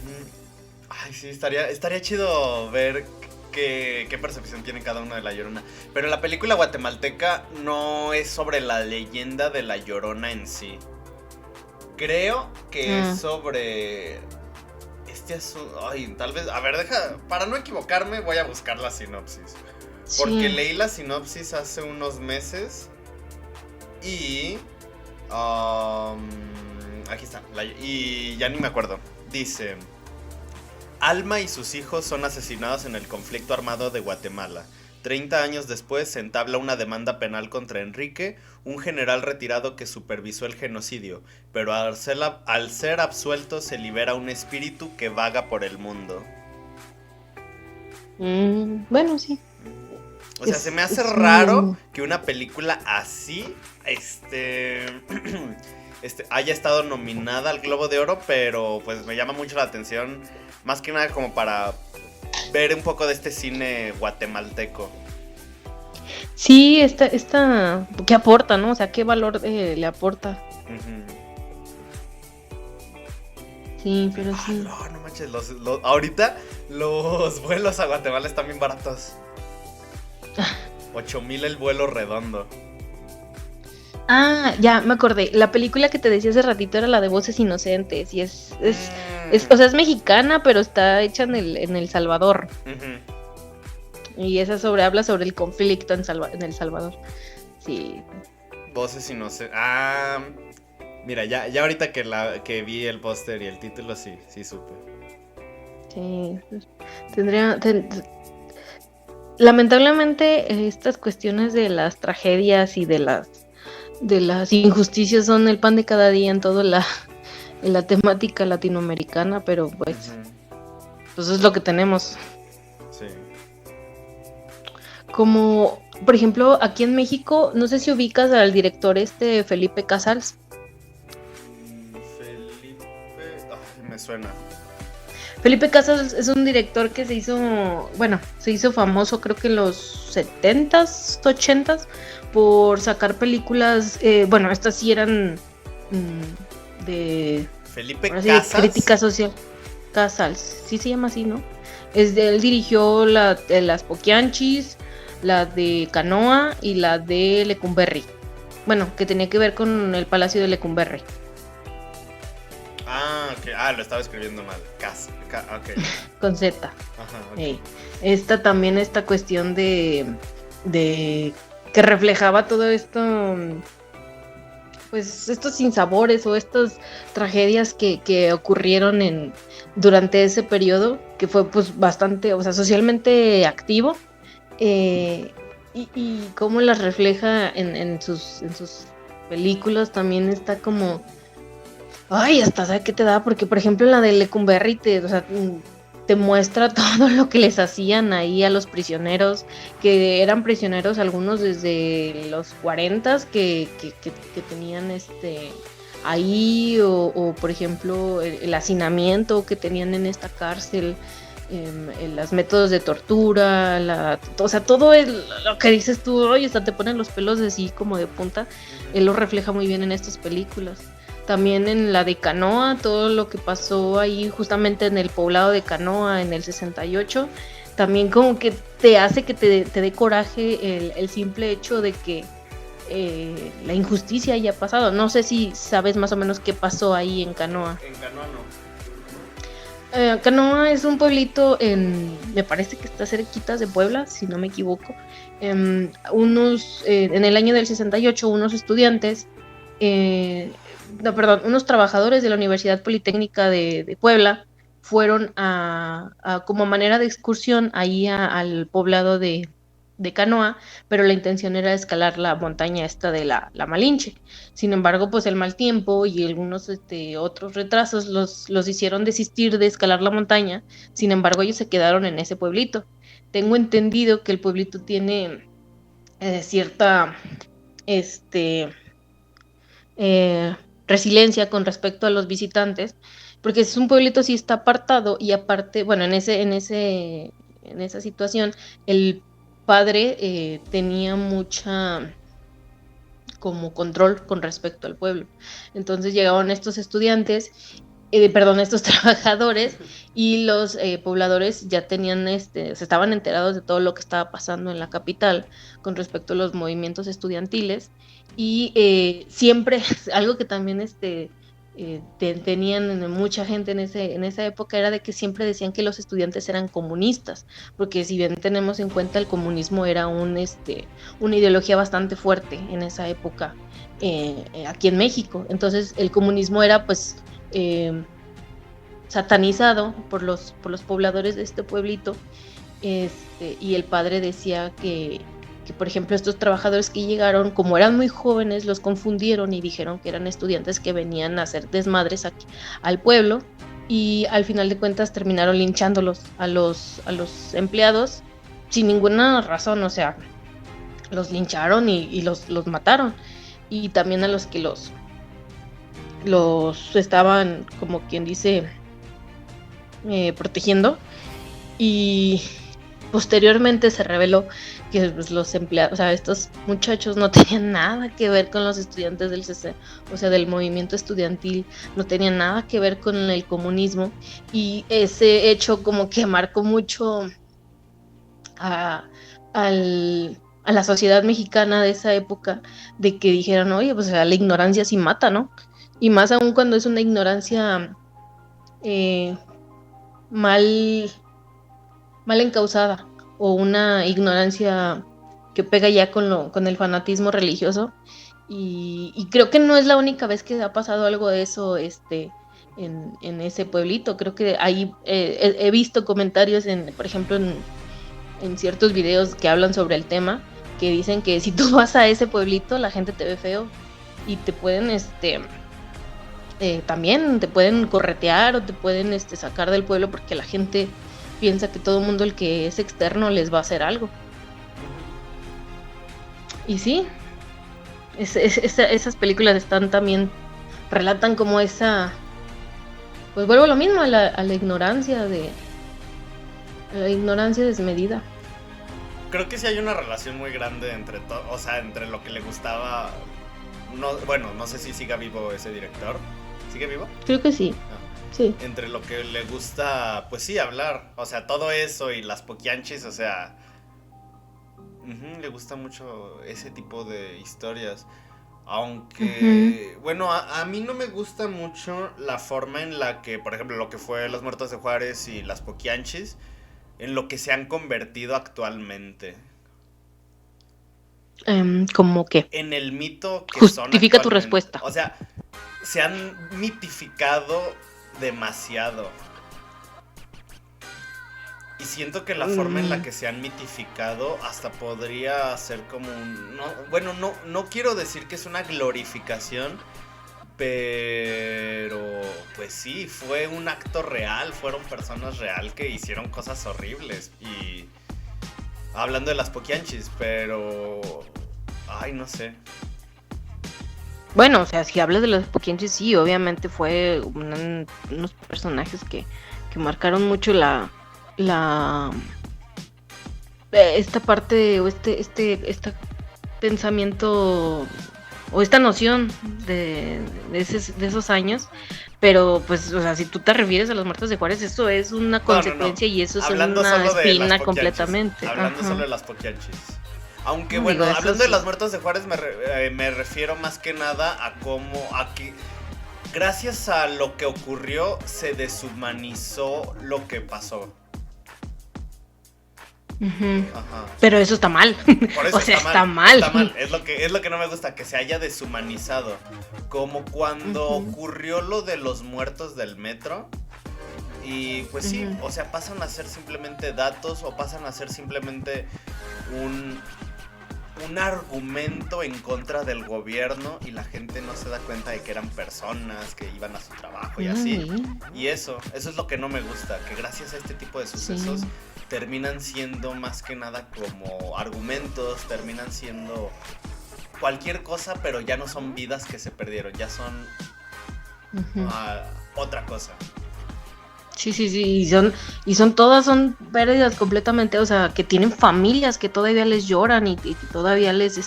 Ay, sí, estaría chido ver qué percepción tiene cada uno de La Llorona. Pero la película guatemalteca no es sobre la leyenda de La Llorona en sí. Creo que es sobre este asunto. Ay, tal vez. A ver, para no equivocarme, voy a buscar la sinopsis. Porque Sí. leí la sinopsis hace unos meses. Y. Aquí está. Y ya ni me acuerdo. Dice: Alma y sus hijos son asesinados en el conflicto armado de Guatemala. 30 años después se entabla una demanda penal contra Enrique, un general retirado que supervisó el genocidio, pero al ser absuelto se libera un espíritu que vaga por el mundo. Bueno, sí. O sea, se me hace raro que una película así, haya estado nominada al Globo de Oro, pero pues me llama mucho la atención, más que nada como para ver un poco de este cine guatemalteco. Sí, ¿qué aporta, no? O sea, ¿qué valor le aporta? Sí, pero sí. No manches, ahorita los vuelos a Guatemala están bien baratos. 8,000 el vuelo redondo. Ya, me acordé. La película que te decía hace ratito era la de Voces Inocentes. Y o sea, es mexicana, pero está hecha en El Salvador. Y esa habla sobre el conflicto en El Salvador. Sí. Voces Inocentes. Mira, ya ahorita que vi el póster y el título, sí supe. Sí. Lamentablemente, estas cuestiones de las tragedias y de las injusticias son el pan de cada día en toda la temática latinoamericana, pero pues es lo que tenemos. Sí. Como, por ejemplo, aquí en México, no sé si ubicas al director Felipe Casals. Me suena. Felipe Casals es un director que se hizo famoso creo que en los 70s, 80s por sacar películas, estas sí eran de Felipe Casals, crítica social. Casals, sí se llama así, ¿no? Él dirigió las Poquianchis, la de Canoa y la de Lecumberri. Bueno, que tenía que ver con el Palacio de Lecumberri. Okay. Lo estaba escribiendo mal. Okay. Con Z. Ajá, okay. Esta cuestión de que reflejaba todo esto, pues estos sinsabores o estas tragedias que ocurrieron durante ese periodo, que fue pues bastante, o sea, socialmente activo, y cómo las refleja en sus películas. También está como hasta ¿sabes qué te da? Porque por ejemplo en la de Lecumberri te muestra todo lo que les hacían ahí a los prisioneros, que eran prisioneros algunos desde los 40 que tenían ahí, o por ejemplo el hacinamiento que tenían en esta cárcel, los métodos de tortura, todo lo que dices tú, hasta te ponen los pelos así como de punta. Él lo refleja muy bien en estas películas. También en la de Canoa, todo lo que pasó ahí justamente en el poblado de Canoa en el 68, también como que te hace que te dé coraje el simple hecho de que la injusticia haya pasado. No sé si sabes más o menos qué pasó ahí en Canoa. En Canoa no. Canoa es un pueblito me parece que está cerquita de Puebla, si no me equivoco. En el año del 68, unos estudiantes... unos trabajadores de la Universidad Politécnica de Puebla fueron a como manera de excursión ahí al poblado de de canoa, pero la intención era escalar la montaña esta de la Malinche. Sin embargo, pues el mal tiempo y algunos otros retrasos los hicieron desistir de escalar la montaña. Sin embargo, ellos se quedaron en ese pueblito. Tengo entendido que el pueblito tiene cierta este, eh, resiliencia con respecto a los visitantes, porque es un pueblito sí está apartado y aparte, bueno, en esa situación, el padre tenía mucha como control con respecto al pueblo. Entonces llegaron estos estudiantes, perdón, estos trabajadores y los pobladores ya tenían, se estaban enterados de todo lo que estaba pasando en la capital con respecto a los movimientos estudiantiles y siempre, algo que también tenían mucha gente en esa época era de que siempre decían que los estudiantes eran comunistas, porque si bien tenemos en cuenta el comunismo era una ideología bastante fuerte en esa época aquí en México, entonces el comunismo era pues satanizado por los pobladores de este pueblito, y el padre decía que por ejemplo estos trabajadores que llegaron, como eran muy jóvenes, los confundieron y dijeron que eran estudiantes que venían a hacer desmadres aquí al pueblo, y al final de cuentas terminaron linchándolos a los empleados sin ninguna razón, o sea, los lincharon y los mataron, y también a los que los estaban, como quien dice, protegiendo, y posteriormente se reveló que pues, los empleados, o sea, estos muchachos no tenían nada que ver con los estudiantes del CC, o sea, del movimiento estudiantil, no tenían nada que ver con el comunismo, y ese hecho como que marcó mucho a la sociedad mexicana de esa época, de que dijeran, oye, pues o sea, la ignorancia sí mata, ¿no? Y más aún cuando es una ignorancia mal encausada, o una ignorancia que pega ya con el fanatismo religioso, y creo que no es la única vez que ha pasado algo de eso en ese pueblito. Creo que ahí he visto comentarios por ejemplo en ciertos videos que hablan sobre el tema, que dicen que si tú vas a ese pueblito la gente te ve feo y te pueden también te pueden corretear o te pueden sacar del pueblo, porque la gente piensa que todo el mundo el que es externo les va a hacer algo. Y sí, esas películas están también, relatan como esa, pues vuelvo a lo mismo, a la ignorancia desmedida. Creo que sí hay una relación muy grande entre o sea, entre lo que le gustaba. No, bueno, no sé si siga vivo ese director. ¿Sigue vivo? Creo que sí. No. Sí. Entre lo que le gusta, pues sí, hablar. O sea, todo eso y las poquianchis, o sea, le gusta mucho ese tipo de historias. Aunque, bueno, a mí no me gusta mucho la forma en la que, por ejemplo, lo que fue Los Muertos de Juárez y las poquianchis, en lo que se han convertido actualmente. ¿Cómo qué? En el mito que justifica son tu respuesta. O sea, se han mitificado demasiado. Y siento que la forma en la que se han mitificado hasta podría ser como un... No quiero decir que es una glorificación, pero pues sí, fue un acto real, fueron personas real que hicieron cosas horribles. Y hablando de las poquianchis, pero... Ay, no sé. Bueno, o sea, si hablas de los poquianchis, sí, obviamente fue unos personajes que marcaron mucho esta parte, o este pensamiento, o esta noción de esos años. Pero pues, o sea, si tú te refieres a Los Muertos de Juárez, eso es una consecuencia. No. Y eso hablando es una espina completamente. Hablando solo de las poquianchis. Aunque bueno, hablando de Los Muertos de Juárez me refiero más que nada a cómo aquí, gracias a lo que ocurrió, se deshumanizó lo que pasó. Ajá. Pero eso está mal. Por eso o sea, está mal. Está mal. Es lo que no me gusta, que se haya deshumanizado. Como cuando ocurrió lo de los muertos del metro. Y pues sí, o sea, pasan a ser simplemente datos, o pasan a ser simplemente un, un argumento en contra del gobierno y la gente no se da cuenta de que eran personas que iban a su trabajo y así. Y eso es lo que no me gusta, que gracias a este tipo de sucesos terminan siendo más que nada como argumentos, terminan siendo cualquier cosa, pero ya no son vidas que se perdieron, ya son otra cosa. Sí, son pérdidas completamente, o sea, que tienen familias que todavía les lloran y que todavía les,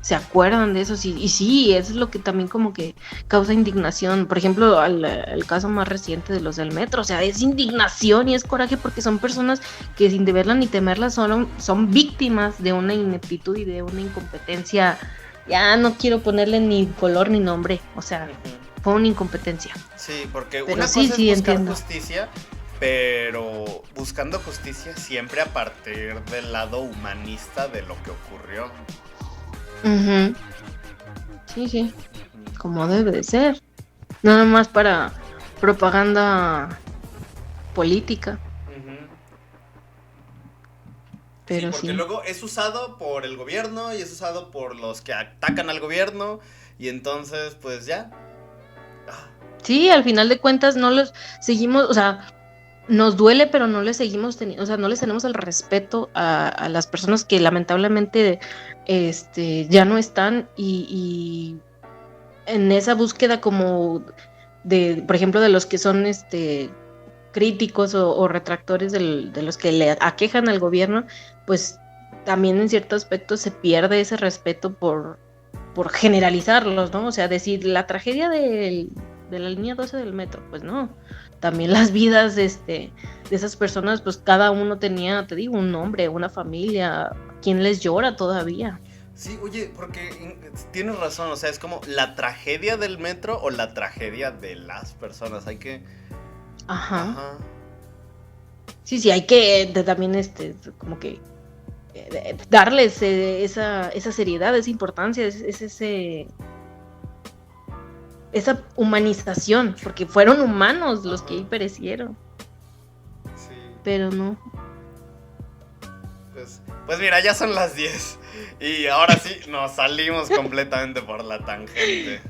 se acuerdan de eso, y sí, eso es lo que también como que causa indignación. Por ejemplo, el caso más reciente de los del metro, o sea, es indignación y es coraje porque son personas que sin deberla ni temerla son víctimas de una ineptitud y de una incompetencia, ya no quiero ponerle ni color ni nombre, o sea... Fue una incompetencia. Sí, porque pero una sí, cosa es buscar entiendo. justicia, pero buscando justicia siempre a partir del lado humanista de lo que ocurrió. Sí, como debe de ser. Nada más para propaganda política. Pero sí, porque luego es usado por el gobierno y es usado por los que atacan al gobierno y entonces pues ya... Sí, al final de cuentas no los seguimos, o sea, nos duele, pero no les seguimos teniendo, o sea, no les tenemos el respeto a las personas que lamentablemente ya no están y en esa búsqueda como de, por ejemplo, de los que son críticos o retractores de los que le aquejan al gobierno, pues también en cierto aspecto se pierde ese respeto por generalizarlos, ¿no? O sea, decir la tragedia de la línea 12 del metro, pues no. También las vidas de esas personas, pues cada uno tenía, te digo, un nombre, una familia, quien les llora todavía. Sí, oye, porque tienes razón, o sea, es como la tragedia del metro o la tragedia de las personas, hay que... Ajá. Sí, hay que también, como que darles esa seriedad, esa importancia, esa humanización, porque fueron humanos los que ahí perecieron. Sí. Pero no. Pues mira, ya son las 10 y ahora sí nos salimos completamente por la tangente.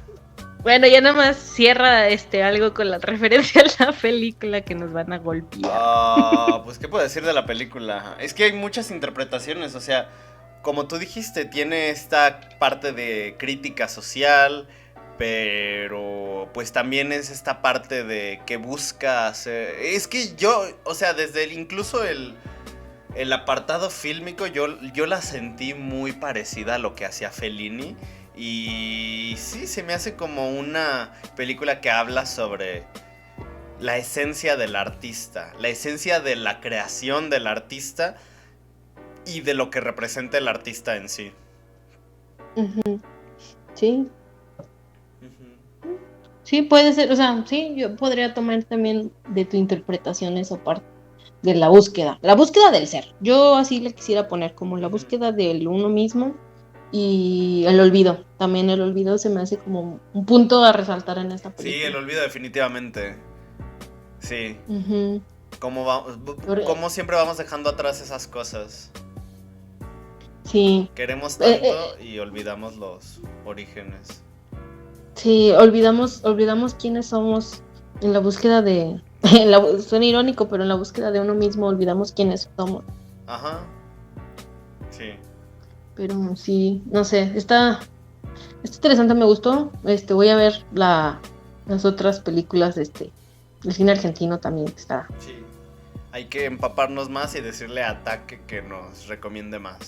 Bueno, ya nada más cierra algo con la referencia a la película que nos van a golpear. Pues qué puedo decir de la película. Es que hay muchas interpretaciones, o sea, como tú dijiste, tiene esta parte de crítica social, pero pues también es esta parte de que busca hacer... Es que yo, o sea, desde incluso el apartado fílmico yo la sentí muy parecida a lo que hacía Fellini. Y sí, se me hace como una película que habla sobre la esencia del artista, la esencia de la creación del artista y de lo que representa el artista en sí. Sí. Sí, puede ser, o sea, sí, yo podría tomar también de tu interpretación esa parte de la búsqueda del ser. Yo así le quisiera poner como la búsqueda del uno mismo y el olvido. También el olvido se me hace como un punto a resaltar en esta película. Sí, el olvido definitivamente. Sí. Como siempre vamos dejando atrás esas cosas. Sí. Queremos tanto y olvidamos los orígenes. Sí, olvidamos quiénes somos en la búsqueda de... suena irónico, pero en la búsqueda de uno mismo olvidamos quiénes somos. Ajá. Sí. Pero sí, no sé, está interesante, me gustó. Voy a ver las otras películas del cine argentino también, que está. Sí. Hay que empaparnos más y decirle a Ataque que nos recomiende más.